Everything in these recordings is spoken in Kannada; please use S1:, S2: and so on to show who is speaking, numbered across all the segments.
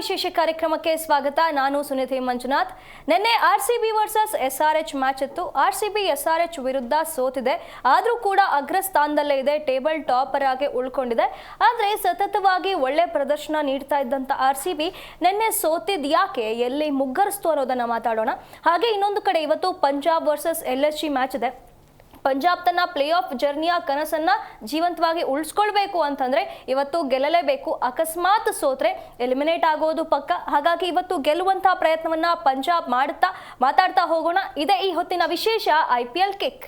S1: ವಿಶೇಷ ಕಾರ್ಯಕ್ರಮಕ್ಕೆ ಸ್ವಾಗತ. ನಾನು ಸುನಿಧಿ ಮಂಜುನಾಥ್. ನಿನ್ನೆ ಆರ್ಸಿಬಿ ವರ್ಸಸ್ ಎಸ್ಆರ್ಎಚ್ ಮ್ಯಾಚ್ ಇತ್ತು. ಆರ್ಸಿಬಿ ಎಸ್ಆರ್ಎಚ್ ವಿರುದ್ಧ ಸೋತಿದೆ, ಆದರೂ ಕೂಡ ಅಗ್ರಸ್ಥಾನದಲ್ಲೇ ಇದೆ, ಟೇಬಲ್ ಟಾಪರ್ ಆಗಿ ಉಳ್ಕೊಂಡಿದೆ. ಆದರೆ ಸತತವಾಗಿ ಒಳ್ಳೆ ಪ್ರದರ್ಶನ ನೀಡ್ತಾ ಇದ್ದಂಥ ಆರ್ಸಿಬಿ ನಿನ್ನೆ ಸೋತಿದ್ ಯಾಕೆ, ಎಲ್ಲಿ ಮುಗ್ಗರಿಸ್ತು ಅನ್ನೋದನ್ನ ಮಾತಾಡೋಣ. ಹಾಗೆ ಇನ್ನೊಂದು ಕಡೆ ಇವತ್ತು ಪಂಜಾಬ್ ವರ್ಸಸ್ LSG ಮ್ಯಾಚ್ ಇದೆ. ಪಂಜಾಬ್ ತನ್ನ ಪ್ಲೇ ಆಫ್ ಜರ್ನಿಯ ಕನಸನ್ನ ಜೀವಂತವಾಗಿ ಉಳಿಸ್ಕೊಳ್ಬೇಕು ಅಂತಂದ್ರೆ ಇವತ್ತು ಗೆಲ್ಲಲೇಬೇಕು. ಅಕಸ್ಮಾತ್ ಸೋತ್ರೆ ಎಲಿಮಿನೇಟ್ ಆಗೋದು ಪಕ್ಕ. ಹಾಗಾಗಿ ಇವತ್ತು ಗೆಲ್ಲುವಂತಹ ಪ್ರಯತ್ನವನ್ನ ಪಂಜಾಬ್ ಮಾಡುತ್ತಾ ಮಾತಾಡ್ತಾ ಹೋಗೋಣ. ಇದೇ ಈ ಹೊತ್ತಿನ ವಿಶೇಷ IPL ಕಿಕ್.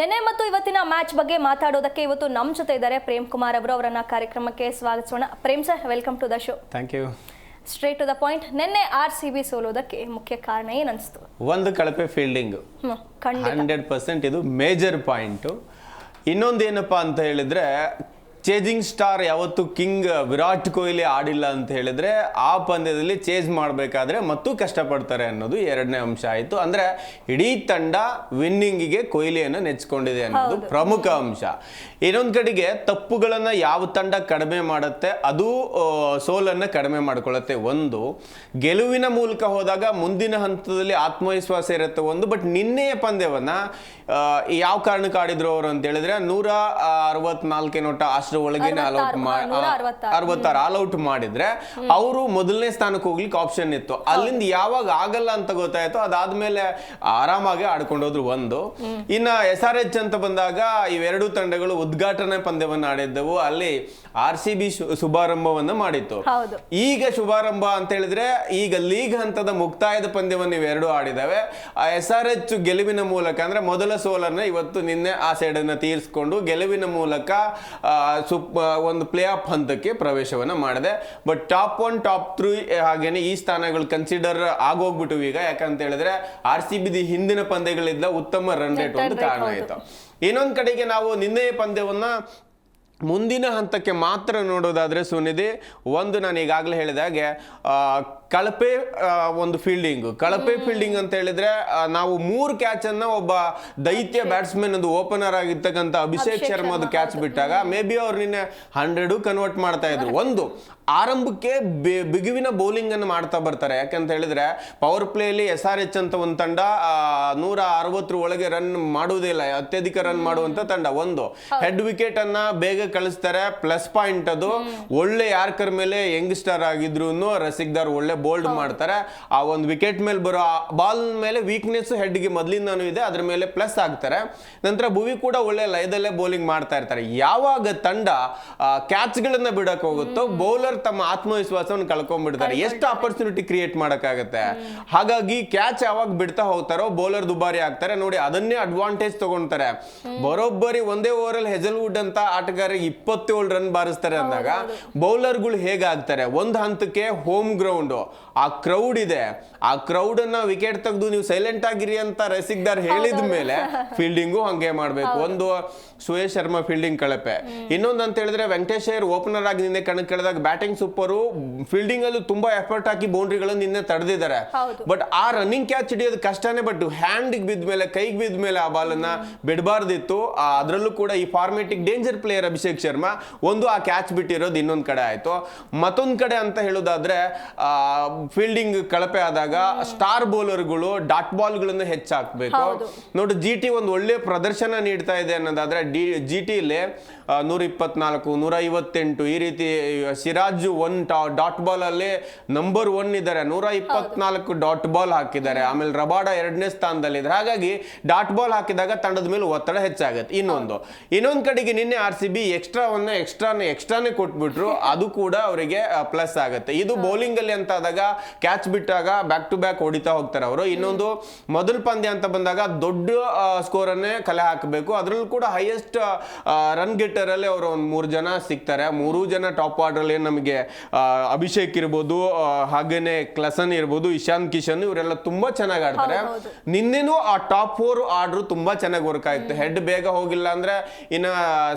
S1: ನಿನ್ನೆ ಮತ್ತು ಇವತ್ತಿನ ಮ್ಯಾಚ್ ಬಗ್ಗೆ ಮಾತಾಡೋದಕ್ಕೆ ಇವತ್ತು ನಮ್ಮ ಜೊತೆ ಇದ್ದಾರೆ ಪ್ರೇಮ್ ಕುಮಾರ್ ಅವರು. ಅವರನ್ನ ಕಾರ್ಯಕ್ರಮಕ್ಕೆ ಸ್ವಾಗತಿಸೋಣ. Prem sir, welcome to the show.
S2: Thank you.
S1: Straight to the point, ನಿನ್ನೆ RCB ಸೋಲೋದಕ್ಕೆ ಮುಖ್ಯ ಕಾರಣ ಏನನ್ನಿಸ್ತು?
S2: ಒಂದು ಕಳಪೆ ಫೀಲ್ಡಿಂಗ್ 100%, ಇದು ಮೇಜರ್ ಪಾಯಿಂಟು. ಇನ್ನೊಂದು ಏನಪ್ಪಾ ಅಂತ ಹೇಳಿದ್ರೆ, ಚೇಜಿಂಗ್ ಸ್ಟಾರ್ ಯಾವತ್ತು ಕಿಂಗ್ ವಿರಾಟ್ ಕೊಹ್ಲಿ ಆಡಿಲ್ಲ ಅಂತ ಹೇಳಿದ್ರೆ ಆ ಪಂದ್ಯದಲ್ಲಿ ಚೇಜ್ ಮಾಡಬೇಕಾದ್ರೆ ಮತ್ತು ಕಷ್ಟಪಡ್ತಾರೆ ಅನ್ನೋದು ಎರಡನೇ ಅಂಶ ಆಯಿತು. ಅಂದರೆ ಇಡೀ ತಂಡ ವಿನ್ನಿಂಗಿಗೆ ಕೊಹ್ಲಿಯನ್ನು ನೆಚ್ಕೊಂಡಿದೆ ಅನ್ನೋದು ಪ್ರಮುಖ ಅಂಶ. ಇನ್ನೊಂದು ಕಡೆಗೆ ತಪ್ಪುಗಳನ್ನು ಯಾವ ತಂಡ ಕಡಿಮೆ ಮಾಡುತ್ತೆ ಅದು ಸೋಲನ್ನು ಕಡಿಮೆ ಮಾಡ್ಕೊಳ್ಳುತ್ತೆ. ಒಂದು ಗೆಲುವಿನ ಮೂಲಕ ಹೋದಾಗ ಮುಂದಿನ ಹಂತದಲ್ಲಿ ಆತ್ಮವಿಶ್ವಾಸ ಇರುತ್ತೆ ಒಂದು. ಬಟ್ ನಿನ್ನೆಯ ಪಂದ್ಯವನ್ನು ಯಾವ ಕಾರಣಕ್ಕೆ ಆಡಿದ್ರು ಅವರು ಅಂತ ಹೇಳಿದ್ರೆ 164 ನೋಟ ಅಷ್ಟರ ಒಳಗೇನೆ ಆಲ್ ಔಟ್ ಮಾಡಿದ್ರೆ ಅವರು ಮೊದಲನೇ ಸ್ಥಾನಕ್ಕೆ ಹೋಗ್ಲಿಕ್ಕೆ ಆಪ್ಷನ್ ಇತ್ತು. ಅಲ್ಲಿಂದ ಯಾವಾಗ ಆಗಲ್ಲ ಅಂತ ಗೊತ್ತಾಯ್ತು, ಅದಾದ್ಮೇಲೆ ಆರಾಮಾಗಿ ಆಡ್ಕೊಂಡು ಹೋದ್ರು ಒಂದು. ಇನ್ನ SRH ಅಂತ ಬಂದಾಗ ಇವೆರಡು ತಂಡಗಳು ಉದ್ಘಾಟನಾ ಪಂದ್ಯವನ್ನು ಆಡಿದ್ದವು. ಅಲ್ಲಿ RCB ಶುಭಾರಂಭವನ್ನ ಮಾಡಿತ್ತು. ಈಗ ಶುಭಾರಂಭ ಅಂತ ಹೇಳಿದ್ರೆ ಈಗ ಲೀಗ್ ಹಂತದ ಮುಕ್ತಾಯದ ಪಂದ್ಯವನ್ನು ಇವೆರಡು ಆಡಿದಾವೆ. SRH ಗೆಲುವಿನ ಮೂಲಕ ಅಂದ್ರೆ ಮೊದಲ ಸೋಲನ್ನ ಇವತ್ತು ನಿನ್ನೆ ಆ ಸೈಡ್ ಅನ್ನ ತೀರಿಸಿಕೊಂಡು ಗೆಲುವಿನ ಮೂಲಕ ಒಂದು ಪ್ಲೇ ಆಫ್ ಹಂತಕ್ಕೆ ಪ್ರವೇಶವನ್ನ ಮಾಡಿದೆ. ಬಟ್ ಟಾಪ್ 1 ಟಾಪ್ 3 ಹಾಗೇನೆ ಈ ಸ್ಥಾನಗಳು ಕನ್ಸಿಡರ್ ಆಗೋಗ್ಬಿಟ್ಟು ಈಗ. ಯಾಕಂತ ಹೇಳಿದ್ರೆ RCB ಹಿಂದಿನ ಪಂದ್ಯಗಳಿಂದ ಉತ್ತಮ ರನ್ ರೇಟ್ ಒಂದು ಕಾರಣ ಆಯಿತು. ಇನ್ನೊಂದು ಕಡೆಗೆ ನಾವು ನಿನ್ನೆಯ ಪಂದ್ಯವನ್ನ ಮುಂದಿನ ಹಂತಕ್ಕೆ ಮಾತ್ರ ನೋಡೋದಾದ್ರೆ ಸುನಿಧಿ, ಒಂದು ನಾನು ಈಗಾಗಲೇ ಹೇಳಿದ ಹಾಗೆ ಕಳಪೆ ಒಂದು ಕಳಪೆ ಫೀಲ್ಡಿಂಗ್ ಅಂತ ಹೇಳಿದ್ರೆ ನಾವು 3 ಕ್ಯಾಚ್ ಅನ್ನ ಒಬ್ಬ ದೈತ್ಯ ಬ್ಯಾಟ್ಸ್ಮನ್ ಒಂದು ಓಪನರ್ ಆಗಿರ್ತಕ್ಕಂಥ ಅಭಿಷೇಕ್ ಶರ್ಮಾ ಅದು ಕ್ಯಾಚ್ ಬಿಟ್ಟಾಗ ಮೇ ಬಿ ಅವ್ರು ನಿನ್ನೆ 100 ಕನ್ವರ್ಟ್ ಮಾಡ್ತಾ ಇದ್ರು. ಒಂದು ಆರಂಭಕ್ಕೆ ಬಿಗುವಿನ ಬೌಲಿಂಗ್ ಅನ್ನು ಮಾಡ್ತಾ ಬರ್ತಾರೆ. ಯಾಕಂತ ಹೇಳಿದ್ರೆ ಪವರ್ ಪ್ಲೇಲಿ SRH ಅಂತ ಒಂದು ತಂಡ 160 ಒಳಗೆ ರನ್ ಮಾಡುವುದಿಲ್ಲ, ಅತ್ಯಧಿಕ ರನ್ ಮಾಡುವಂತ ತಂಡ. ಒಂದು ಹೆಡ್ ವಿಕೆಟ್ ಅನ್ನ ಬೇಗ ಕಳಿಸ್ತಾರೆ, ಪ್ಲಸ್ ಪಾಯಿಂಟ್ ಅದು. ಒಳ್ಳೆ ಯಾರ್ಕರ್ ಮೇಲೆ ಯಂಗ್ಸ್ಟರ್ ಆಗಿದ್ರು ರಸಿಕ್ದಾರ್ ಒಳ್ಳೆ ಬೋಲ್ಡ್ ಮಾಡ್ತಾರೆ. ಆ ಒಂದು ವಿಕೆಟ್ ಮೇಲೆ ಬರೋ ಬಾಲ್ ಮೇಲೆ ವೀಕ್ನೆಸ್ ಹೆಡ್ಗೆ ಮೊದಲಿಂದಾನು ಇದೆ, ಅದ್ರ ಮೇಲೆ ಪ್ಲಸ್ ಆಗ್ತಾರೆ. ನಂತರ ಭುವಿ ಕೂಡ ಒಳ್ಳೆ ಲಯದಲ್ಲೇ ಬೌಲಿಂಗ್ ಮಾಡ್ತಾ ಇರ್ತಾರೆ. ಯಾವಾಗ ತಂಡ ಕ್ಯಾಚ್ ಗಳನ್ನ ಬಿಡಕ್ ಹೋಗುತ್ತೋ ಬೌಲರ್ ತಮ್ಮ ಆತ್ಮವಿಶ್ವಾಸವನ್ನು ಕಳ್ಕೊಂಡ್ಬಿಡ್ತಾರೆ. ಎಷ್ಟು ಆಪರ್ಚುನಿಟಿ ಕ್ರಿಯೇಟ್ ಮಾಡಕ್ಕಾಗತ್ತೆ. ಹಾಗಾಗಿ ಕ್ಯಾಚ್ ಯಾವಾಗ ಬಿಡ್ತಾ ಹೋಗ್ತಾರೋ ಬೌಲರ್ ದುಬಾರಿ ಆಗ್ತಾರೆ. ನೋಡಿ, ಅದನ್ನೇ ಅಡ್ವಾಂಟೇಜ್ ತಗೊಂತಾರೆ. ಬರೋಬ್ಬರಿ ಒಂದೇ ಓವರ್ ಅಲ್ಲಿ ಹೆಜಲ್ವುಡ್ ಅಂತ ಆಟಗಾರರಿಗೆ 27 ರನ್ ಬಾರಿಸ್ತಾರೆ ಅಂದಾಗ ಬೌಲರ್ಗಳು ಹೇಗಾಗ್ತಾರೆ. ಒಂದು ಹಂತಕ್ಕೆ ಹೋಮ್ ಗ್ರೌಂಡ್, ಆ ಕ್ರೌಡ್ ಇದೆ, ಆ ಕ್ರೌಡ್ ಅನ್ನ ವಿಕೆಟ್ ತೆಗೆದು ನೀವು ಸೈಲೆಂಟ್ ಆಗಿರಿ ಅಂತ ರಸಿಕ್ದಾರ್ ಹೇಳಿದ ಮೇಲೆ ಫೀಲ್ಡಿಂಗು ಹಂಗೆ ಮಾಡ್ಬೇಕು. ಒಂದು ಸುಯೇಶ್ ಶರ್ಮಾ ಫೀಲ್ಡಿಂಗ್ ಕಳಪೆ. ಇನ್ನೊಂದು ಅಂತ ಹೇಳಿದ್ರೆ ವೆಂಕಟೇಶ್ ಅಯ್ಯರ್ ಓಪನರ್ ಆಗಿ ನಿನ್ನೆ ಕಣಕ್ಕಿಳಿದಾಗ ಬ್ಯಾಟಿಂಗ್ ಸೂಪರು, ಫೀಲ್ಡಿಂಗ್ ಅಲ್ಲೂ ತುಂಬಾ ಎಫರ್ಟ್ ಹಾಕಿ ಬೌಂಡ್ರಿಗಳನ್ನು ನಿನ್ನೆ ತಡೆದಿದ್ದಾರೆ. ಬಟ್ ಆ ರನ್ನಿಂಗ್ ಕ್ಯಾಚ್ ಹಿಡಿಯೋದು ಕಷ್ಟನೇ. ಬಟ್ ಹ್ಯಾಂಡ್ ಬಿದ್ದ ಮೇಲೆ, ಕೈಗೆ ಬಿದ್ದ ಮೇಲೆ ಆ ಬಾಲ್ ಅನ್ನ ಬಿಡಬಾರ್ದಿತ್ತು. ಅದರಲ್ಲೂ ಕೂಡ ಈ ಫಾರ್ಮೇಟಿಕ್ ಡೇಂಜರ್ ಪ್ಲೇಯರ್ ಅಭಿಷೇಕ್ ಶರ್ಮಾ ಒಂದು ಆ ಕ್ಯಾಚ್ ಬಿಟ್ಟಿರೋದು ಇನ್ನೊಂದು ಕಡೆ ಆಯ್ತು. ಮತ್ತೊಂದು ಕಡೆ ಅಂತ ಹೇಳೋದಾದ್ರೆ ಫೀಲ್ಡಿಂಗ್ ಕಳಪೆ ಆದಾಗ ಸ್ಟಾರ್ ಬೌಲರ್ಗಳು ಡಾಟ್ ಬಾಲ್ ಗಳನ್ನು ಹೆಚ್ಚಾಕ್ಬೇಕು. ನೋಡಿ, GT ಒಂದು ಒಳ್ಳೆ ಪ್ರದರ್ಶನ ನೀಡ್ತಾ ಇದೆ ಅನ್ನೋದಾದ್ರೆ GT ಇಲ್ಲಿ 124, 158 ಈ ರೀತಿ. ಸಿರಾಜ್ ಡಾಟ್ ಬಾಲ್ ಅಲ್ಲಿ ನಂಬರ್ 1 ಇದ್ದಾರೆ, 124 ಡಾಟ್ ಬಾಲ್ ಹಾಕಿದ್ದಾರೆ. ಆಮೇಲೆ ರಬಾಡ 2ನೇ ಸ್ಥಾನದಲ್ಲಿ ಇದ್ದಾರೆ. ಹಾಗಾಗಿ ಡಾಟ್ ಬಾಲ್ ಹಾಕಿದಾಗ ತಂಡದ ಮೇಲೆ ಒತ್ತಡ ಹೆಚ್ಚಾಗುತ್ತೆ. ಇನ್ನೊಂದು ಕಡೆಗೆ ನಿನ್ನೆ RCB ಎಕ್ಸ್ಟ್ರಾನೇ ಕೊಟ್ಬಿಟ್ರು, ಅದು ಕೂಡ ಅವರಿಗೆ ಪ್ಲಸ್ ಆಗುತ್ತೆ. ಇದು ಬೌಲಿಂಗ್ ಅಲ್ಲಿ ಅಂತ ಆದಾಗ ಕ್ಯಾಚ್ ಬಿಟ್ಟಾಗ ಬ್ಯಾಕ್ ಟು ಬ್ಯಾಕ್ ಹೊಡಿತಾ ಹೋಗ್ತಾರೆ ಅವರು. ಇನ್ನೊಂದು ಮೊದಲ ಪಂದ್ಯ ಅಂತ ಬಂದಾಗ ದೊಡ್ಡ ಸ್ಕೋರ್ ಅನ್ನೇ ಕಲೆ ಹಾಕಬೇಕು. ಅದರಲ್ಲೂ ಕೂಡ ಹೈಯೆಸ್ಟ್ ರನ್ ಗೆಟರ್ ಅಲ್ಲಿ ಅವರು ಒಂದು 3 ಜನ ಸಿಗ್ತಾರೆ. 3 ಜನ ಟಾಪ್ ಆರ್ಡರ್ ಅಲ್ಲಿ ನಮಗೆ ನಿಮಗೆ ಅಭಿಷೇಕ್ ಇರ್ಬೋದು, ಹಾಗೇನೆ ಕ್ಲಸನ್ ಇರ್ಬೋದು, ಇಶಾನ್ ಕಿಶನ್ ಇವರೆಲ್ಲ ತುಂಬಾ ಚೆನ್ನಾಗಿ ಆಡ್ತಾರೆ. ನಿನ್ನೆನೂ ಆ ಟಾಪ್ 4 ಆರ್ಡರ್ ತುಂಬಾ ಚೆನ್ನಾಗಿ ವರ್ಕ್ ಆಯ್ತು. ಹೆಡ್ ಬೇಗ ಹೋಗಿಲ್ಲ ಅಂದ್ರೆ ಇನ್ನ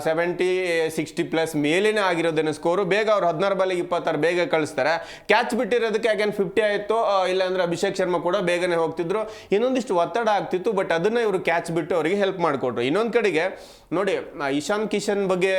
S2: 70-60+ ಮೇಲೇನೆ ಆಗಿರೋದೇನು ಸ್ಕೋರು. ಬೇಗ ಅವ್ರು 16 ಬಾಲಿಗೆ 26 ಬೇಗ ಕಳಿಸ್ತಾರೆ. ಕ್ಯಾಚ್ ಬಿಟ್ಟಿರೋದಕ್ಕೆ ಅಗೇನ್ 50 ಆಯ್ತು, ಇಲ್ಲಾಂದ್ರೆ ಅಭಿಷೇಕ್ ಶರ್ಮಾ ಕೂಡ ಬೇಗನೆ ಹೋಗ್ತಿದ್ರು, ಇನ್ನೊಂದಿಷ್ಟು ಒತ್ತಡ ಆಗ್ತಿತ್ತು. ಬಟ್ ಅದನ್ನ ಇವರು ಕ್ಯಾಚ್ ಬಿಟ್ಟು ಅವರಿಗೆ ಹೆಲ್ಪ್ ಮಾಡಿಕೊಟ್ರು. ಇನ್ನೊಂದ್ ಕಡೆಗೆ ನೋಡಿ, ಇಶಾನ್ ಕಿಶನ್ ಬಗ್ಗೆ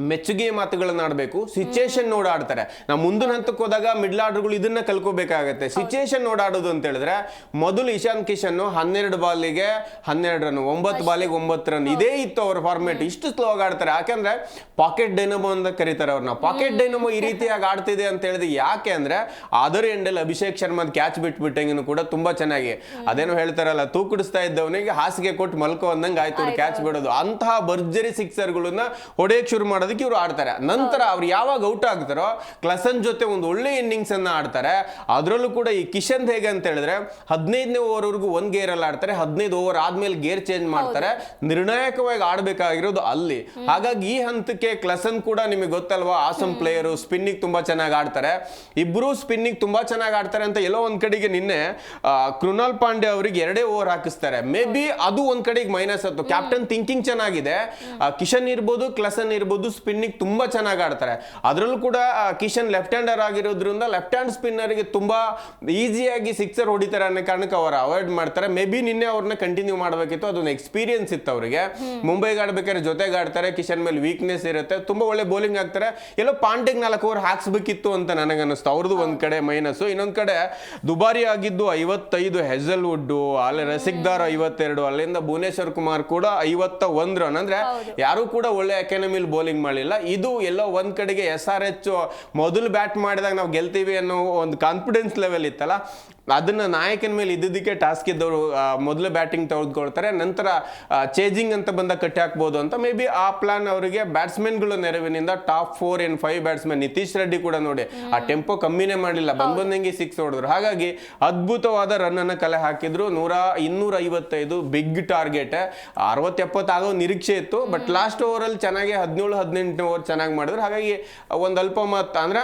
S2: ಮೆಚ್ಚುಗೆ ಮಾತುಗಳನ್ನ ಆಡಬೇಕು, ಸಿಚುಯೇಷನ್ ನೋಡಿ ಆಡ್ತಾರೆ. ನಾವು ಮುಂದಿನ ಹಂತಕ್ಕೆ ಹೋದಾಗ ಮಿಡ್ಲ್ ಆರ್ಡರ್ಗಳು ಇದನ್ನ ಕಲ್ಕೋಬೇಕಾಗತ್ತೆ. ಸಿಚುಯೇಷನ್ ನೋಡಿ ಆಡೋದು ಅಂತ ಹೇಳಿದ್ರೆ, ಮೊದಲು ಇಶಾನ್ ಕಿಶನ್ 12 ಬಾಲಿಗೆ 12 ರನ್, 9 ಬಾಲಿಗೆ 9 ರನ್, ಇದೇ ಇತ್ತು ಅವ್ರ ಫಾರ್ಮೇಟ್. ಇಷ್ಟು ಸ್ಲೋ ಆಗಿ ಆಡ್ತಾರೆ. ಯಾಕಂದ್ರೆ ಪಾಕೆಟ್ ಡೈನಮೋ ಅಂತ ಕರೀತಾರೆ ಅವ್ರನ್ನ. ಪಾಕೆಟ್ ಡೈನಮೋ ಈ ರೀತಿಯಾಗಿ ಆಡ್ತಿದೆ ಅಂತ ಹೇಳಿದ್ರೆ ಯಾಕೆ ಅಂದ್ರೆ, ಅದರ್ ಎಂಡಲ್ಲಿ ಅಭಿಷೇಕ್ ಶರ್ಮಾ ಕ್ಯಾಚ್ ಬಿಟ್ಬಿಟ್ಟಂಗೂ ಕೂಡ ತುಂಬಾ ಚೆನ್ನಾಗಿ, ಅದೇನೋ ಹೇಳ್ತಾರಲ್ಲ, ತೂಕಡಿಸ್ತಾ ಇದ್ದವನಿಗೆ ಹಾಸಿಗೆ ಕೊಟ್ಟು ಮಲ್ಕೋ ಅಂದಂಗೆ ಆಯ್ತು ಅವ್ರು ಕ್ಯಾಚ್ ಬಿಡೋದು. ಅಂತಹ ಭರ್ಜರಿ ಸಿಕ್ಸರ್ಗಳನ್ನ ಹೊಡೆಯಕ್ಕೆ ಶುರು ಮಾಡೋದಕ್ಕೆ ಇವರು ಆಡ್ತಾರೆ. ನಂತರ ಅವ್ರು ಯಾವಾಗ ಔಟ್ ಆಗ್ತಾರೋ ಕ್ಲಸನ್ ಜೊತೆ ಒಂದು ಒಳ್ಳೆ ಇನ್ನಿಂಗ್ಸ್ ಅನ್ನ ಆಡ್ತಾರೆ. ಅದರಲ್ಲೂ ಕೂಡ ಈ ಕಿಶನ್ ಹೇಗೆ ಅಂತ ಹೇಳಿದ್ರೆ 15ನೇ ಓವರ್ ವರೆಗೂ ಒಂದ್ ಗೇರ್ ಅಲ್ಲಿ ಆಡ್ತಾರೆ, 15 ಓವರ್ ಆದ್ಮೇಲೆ ಗೇರ್ ಚೇಂಜ್ ಮಾಡ್ತಾರೆ. ನಿರ್ಣಾಯಕವಾಗಿ ಆಡ್ಬೇಕಾಗಿರೋದು ಅಲ್ಲಿ. ಹಾಗಾಗಿ ಈ ಹಂತಕ್ಕೆ ಕ್ಲಸನ್ ಕೂಡ ನಿಮಗೆ ಗೊತ್ತಲ್ವಾ, ಆಸಮ್ ಪ್ಲೇಯರ್, ಸ್ಪಿನ್ನಿಗೆ ತುಂಬಾ ಚೆನ್ನಾಗಿ ಆಡ್ತಾರೆ. ಇಬ್ರು ಸ್ಪಿನ್ನಿಗೆ ತುಂಬಾ ಚೆನ್ನಾಗಿ ಆಡ್ತಾರೆ ಅಂತ ಎಲ್ಲೋ ಒಂದ್ ಕಡೆಗೆ ನಿನ್ನೆ ಕೃಣಾಲ್ ಪಾಂಡೆ ಅವರಿಗೆ 2 ಓವರ್ ಹಾಕಿಸ್ತಾರೆ. ಮೇ ಬಿ ಅದು ಒಂದ್ ಕಡೆಗೆ ಮೈನಸ್ ಆಯ್ತು. ಕ್ಯಾಪ್ಟನ್ ಥಿಂಕಿಂಗ್ ಚೆನ್ನಾಗಿದೆ. ಕಿಶನ್ ಇರ್ಬೋದು, ಕ್ಲಸನ್ ಇರ್ಬೋದು, ಸ್ಪಿನ್ನಿಗೆ ತುಂಬಾ ಚೆನ್ನಾಗಿ ಆಡ್ತಾರೆ. ಅದರಲ್ಲೂ ಕೂಡ ಕಿಶನ್ ಲೆಫ್ಟ್ ಹ್ಯಾಂಡರ್ ಆಗಿರೋದ್ರಿಂದ ಲೆಫ್ಟ್ ಹ್ಯಾಂಡ್ ಸ್ಪಿನ್ನರ್ಗೆ ತುಂಬಾ ಈಸಿಯಾಗಿ ಸಿಕ್ಸರ್ ಹೊಡಿತಾರೆ ಅನ್ನೋ ಕಾರಣಕ್ಕೆ ಅವರು ಅವಾಯ್ಡ್ ಮಾಡ್ತಾರೆ. ಮೇ ಬಿ ನಿನ್ನೆ ಅವ್ರನ್ನ ಕಂಟಿನ್ಯೂ ಮಾಡಬೇಕಿತ್ತು, ಅದೊಂದು ಎಕ್ಸ್ಪೀರಿಯನ್ಸ್ ಇತ್ತು ಅವರಿಗೆ. ಮುಂಬೈಗೆ ಆಡ್ಬೇಕಾದ್ರೆ ಜೊತೆಗೆ ಆಡ್ತಾರೆ, ಕಿಶನ್ ಮೇಲೆ ವೀಕ್ನೆಸ್ ಇರುತ್ತೆ, ತುಂಬಾ ಒಳ್ಳೆ ಬೌಲಿಂಗ್ ಆಗ್ತಾರೆ. ಎಲ್ಲೋ ಪಾಂಡೆಗೆ 4 ಓವರ್ ಹಾಕ್ಸ್ಬೇಕಿತ್ತು ಅಂತ ನನಗನ್ನಿಸ್ತು. ಅವ್ರದ್ದು ಒಂದ್ ಕಡೆ ಮೈನಸ್. ಇನ್ನೊಂದ್ ಕಡೆ ದುಬಾರಿ ಆಗಿದ್ದು 55 ಹೆಜಲ್ವುಡ್, ಅಲ್ಲಿ ರಸಿಕ್ದಾರ್ 52, ಅಲ್ಲಿಂದ ಭುವನೇಶ್ವರ್ ಕುಮಾರ್ ಕೂಡ 51 ರನ್. ಅಂದ್ರೆ ಯಾರು ಕೂಡ ಒಳ್ಳೆ ಅಕಾಡೆಮಿಲಿ ಬೌಲಿಂಗ್ ಮಾಡಲಿಲ್ಲ. ಇದು ಎಲ್ಲೋ ಒಂದ್ ಕಡೆಗೆ SRH ಮೊದಲು ಬ್ಯಾಟ್ ಮಾಡಿದಾಗ ನಾವು ಗೆಲ್ತೀವಿ ಅನ್ನೋ ಒಂದು ಕಾನ್ಫಿಡೆನ್ಸ್ ಲೆವೆಲ್ ಇತ್ತಲ್ಲ, ಅದನ್ನ ನಾಯಕನ ಮೇಲೆ ಇದ್ದದಕ್ಕೆ ಟಾಸ್ಕ್ ಇದ್ದವರು ಮೊದಲು ಬ್ಯಾಟಿಂಗ್ ತೆಗೆದುಕೊಳ್ತಾರೆ, ನಂತರ ಚೇಜಿಂಗ್ ಅಂತ ಬಂದ ಕಟ್ಟಿ ಹಾಕ್ಬೋದು ಅಂತ. ಮೇ ಬಿ ಆ ಪ್ಲಾನ್ ಅವರಿಗೆ ಬ್ಯಾಟ್ಸ್ಮನ್ಗಳ ನೆರವಿನಿಂದ top 4 and 5 batsman Nitish Reddy ಕೂಡ ನೋಡಿ ಆ ಟೆಂಪೋ ಕಮ್ಮಿನೇ ಮಾಡಲಿಲ್ಲ, ಬಂದಂಗೆ 6 ಹೊಡೆದ್ರು. ಹಾಗಾಗಿ ಅದ್ಭುತವಾದ ರನ್ ಅನ್ನ ಕಲೆ ಹಾಕಿದ್ರು. 255 ಬಿಗ್ ಟಾರ್ಗೆಟ್. 60-70 ಆಗೋ ನಿರೀಕ್ಷೆ ಇತ್ತು. ಬಟ್ ಲಾಸ್ಟ್ ಓವರ್ ಅಲ್ಲಿ ಚೆನ್ನಾಗಿ 17-18 ಓವರ್ ಚೆನ್ನಾಗಿ ಮಾಡಿದ್ರು. ಹಾಗಾಗಿ ಒಂದ್ ಅಲ್ಪ ಮತ ಅಂದ್ರೆ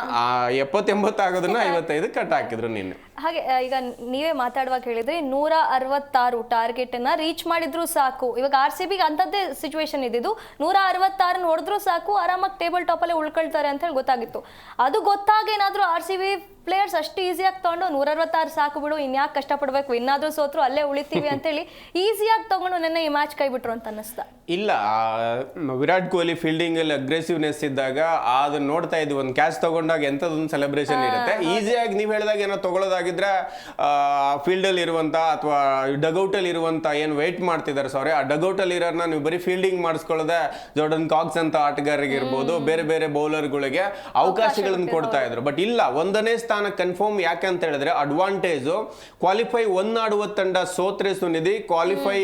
S2: 70-80 ಆಗೋದನ್ನ 55 ಕಟ್ ಹಾಕಿದ್ರು ನಿನ್ನೆ.
S1: ಹಾಗೆ ಈಗ ನೀವೇ ಮಾತಾಡುವಾಗ ಹೇಳಿದ್ರಿ 166 ಟಾರ್ಗೆಟ್ ಅನ್ನ ರೀಚ್ ಮಾಡಿದ್ರು ಸಾಕು. ಇವಾಗ RCB ಅಂತದ್ದೇ ಸಿಚುವೇಶನ್ ಇದ್ದಿದ್ದು, 166 ಹೊಡೆದ್ರು ಸಾಕು, ಆರಾಮಾಗಿ ಟೇಬಲ್ ಟಾಪ್ ಅಲ್ಲೇ ಉಳ್ಕೊಳ್ತಾರೆ ಅಂತ ಹೇಳಿ ಗೊತ್ತಾಗಿತ್ತು. ಅದು ಗೊತ್ತಾಗ ಏನಾದ್ರು RCB ಪ್ಲೇಯರ್ಸ್ ಅಷ್ಟು ಈಸಿಯಾಗಿ ತಗೊಂಡು 166 ಸಾಕು ಬಿಡು, ಇನ್ಯಾಕೆ ಕಷ್ಟಪಡ್ಬೇಕು, ಇನ್ನಾದ್ರೂ ಸೋತ್ರು ಅಲ್ಲೇ ಉಳಿತೀವಿ ಅಂತೇಳಿ ಈಸಿಯಾಗಿ ತಗೊಂಡು ನೆನ್ನೆ ಈ ಮ್ಯಾಚ್ ಕೈ ಬಿಟ್ರು ಅಂತ ಅನ್ನಿಸ್ತಾ
S2: ಇಲ್ಲ. ವಿರಾಟ್ ಕೊಹ್ಲಿ ಫೀಲ್ಡಿಂಗ್ ಅಲ್ಲಿ ಅಗ್ರೆಸಿವ್ನೆಸ್ ಇದ್ದಾಗ ಅದನ್ನ ನೋಡ್ತಾ ಇದ್ವಿ. ಒಂದು ಕ್ಯಾಚ್ ತಗೊಂಡಾಗ ಎಂಥದೊಂದು ಸೆಲೆಬ್ರೇಷನ್ ಇರುತ್ತೆ. ಈಸಿಯಾಗಿ ನೀವು ಹೇಳಿದಾಗ ಏನೋ ತಗೊಳ್ಳೋದಾಗಿದ್ರೆ ಫೀಲ್ಡ್ ಅಲ್ಲಿ ಇರುವಂತ ಅಥವಾ ಡಗೌಟ್ ಅಲ್ಲಿ ಇರುವಂತ ಏನು ವೇಟ್ ಮಾಡ್ತಿದ್ದಾರೆ, ಸಾರಿ, ಆ ಡಗೌಟ್ ಅಲ್ಲಿ ಇರೋರ್ನ ನೀವು ಬರೀ ಫೀಲ್ಡಿಂಗ್ ಮಾಡಿಸ್ಕೊಳ್ಳೋದೆ ಜೋರ್ಡನ್ ಕಾಕ್ಸ್ ಅಂತ ಆಟಗಾರರಿಗೆ ಇರ್ಬೋದು, ಬೇರೆ ಬೇರೆ ಬೌಲರ್ಗಳಿಗೆ ಅವಕಾಶಗಳನ್ನು ಕೊಡ್ತಾ ಇದ್ರು. ಬಟ್ ಇಲ್ಲ, 1ನೇ ಸ್ಥಾನ ಕನ್ಫರ್ಮ್. ಯಾಕೆ ಅಂತ ಹೇಳಿದ್ರೆ ಅಡ್ವಾಂಟೇಜ್ ಕ್ವಾಲಿಫೈ 1 ಆಡುವ ತಂಡ ಸೋತ್ರೆ ಸುನಿಧಿ, ಕ್ವಾಲಿಫೈ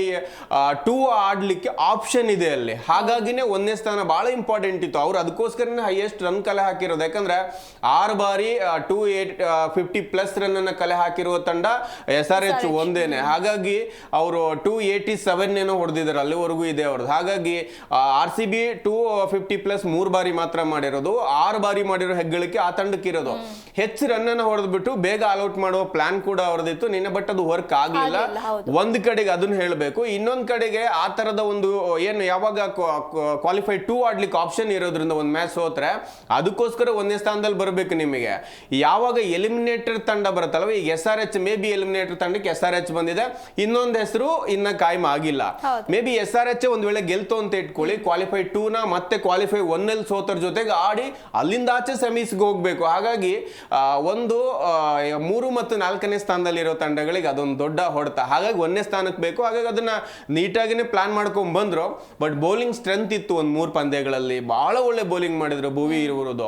S2: 2 ಆಡ್ಲಿಕ್ಕೆ ಆಪ್ಷನ್ ಇದೆ ಅಲ್ಲಿ. ಹಾಗಾಗಿನೇ 1ನೇ ಸ್ಥಾನ ಬಹಳ ಇಂಪಾರ್ಟೆಂಟ್ ಇತ್ತು. ಅವ್ರು ಅದಕ್ಕೋಸ್ಕರನೇ ಹೈಯೆಸ್ಟ್ ರನ್ ಕಲೆ ಹಾಕಿರೋದು. ಯಾಕಂದ್ರೆ 6 ಬಾರಿ 250+ ರನ್ ಅನ್ನ ಕಲೆ ಹಾಕಿರುವ ತಂಡ SRH ಒಂದೇನೆ. ಹಾಗಾಗಿ ಅವರು 287 ಏನೋ ಹೊಡೆದಿದ್ದಾರೆ, ಅಲ್ಲಿವರೆಗೂ ಇದೆ ಅವ್ರದ್ದು. ಹಾಗಾಗಿ RCB 250+ 3 ಬಾರಿ ಮಾತ್ರ ಮಾಡಿರೋದು, 6 ಬಾರಿ ಮಾಡಿರೋ ಹೆಗ್ಗಳಿಕೆ ಆ ತಂಡಕ್ಕೆ ಇರೋದು. ಹೆಚ್ಚು ರನ್ ಅನ್ನ ಹೊಡೆದ್ಬಿಟ್ಟು ಬೇಗ ಆಲ್ಔಟ್ ಮಾಡುವ ಪ್ಲಾನ್ ಕೂಡ ಅವ್ರದಿತ್ತು ನಿನ್ನೆ. ಬಟ್ ಅದು ವರ್ಕ್ ಆಗ್ಲಿಲ್ಲ. ಒಂದ್ ಕಡೆಗೆ ಅದನ್ನ ಹೇಳಬೇಕು. ಇನ್ನೊಂದ್ ಕಡೆಗೆ ಆ ತರದ ಒಂದು ಏನು ಯಾವಾಗ ಕ್ವಾಲಿಫೈ 2 ಆಡ್ಲಿಕ್ಕೆ ಆಪ್ಷನ್ ಇರೋದ್ರಿಂದ ಒಂದ್ ಮ್ಯಾಚ್ ಸೋತ್ರೆ ಅದಕ್ಕೋಸ್ಕರ 1ನೇ ಸ್ಥಾನದಲ್ಲಿ ಬರಬೇಕು ನಿಮಗೆ. ಯಾವಾಗ ಎಲಿಮಿನೇಟರ್ ತಂಡ ಬರುತ್ತಲ್ವ, ಈಗ SRH ಮೇ ಬಿ ಎಲಿಮಿನೇಟರ್ ತಂಡಕ್ಕೆ SRH ಬಂದಿದೆ, ಇನ್ನೊಂದು ಹೆಸರು ಇನ್ನ ಕಾಯಂ ಆಗಿಲ್ಲ. ಮೇ ಬಿ SRH ಒಂದ್ ವೇಳೆ ಗೆಲ್ತು ಅಂತ ಇಟ್ಕೊಳ್ಳಿ, ಕ್ವಾಲಿಫೈ 2ನ ಮತ್ತೆ ಕ್ವಾಲಿಫೈ 1 ಅಲ್ಲಿ ಸೋತರ ಜೊತೆಗೆ ಆಡಿ ಅಲ್ಲಿಂದ ಆಚೆ ಸೆಮೀಸ್ಗೆ ಹೋಗ್ಬೇಕು. ಹಾಗಾಗಿ ಒಂದು 3 ಮತ್ತು 4ನೇ ಸ್ಥಾನದಲ್ಲಿ ಇರೋ ತಂಡಗಳಿಗೆ ಅದೊಂದು ದೊಡ್ಡ ಹೊಡೆತ. ಹಾಗಾಗಿ 1ನೇ ಸ್ಥಾನಕ್ಕೆ ಬೇಕು. ಹಾಗಾಗಿ ಅದನ್ನ ನೀಟಾಗಿನೇ ಪ್ಲಾನ್ ಮಾಡ್ಕೊಂಡ್ ಬಂದ್ರು. ಬಟ್ ಬೌಲಿಂಗ್ ಸ್ಟ್ರೆಂತ್ ಇತ್ತು. ಒಂದು 3 ಪಂದ್ಯಗಳಲ್ಲಿ ಬಹಳ ಒಳ್ಳೆ ಬೌಲಿಂಗ್ ಮಾಡಿದ್ರು ಭುವಿ ಇರುವುದು.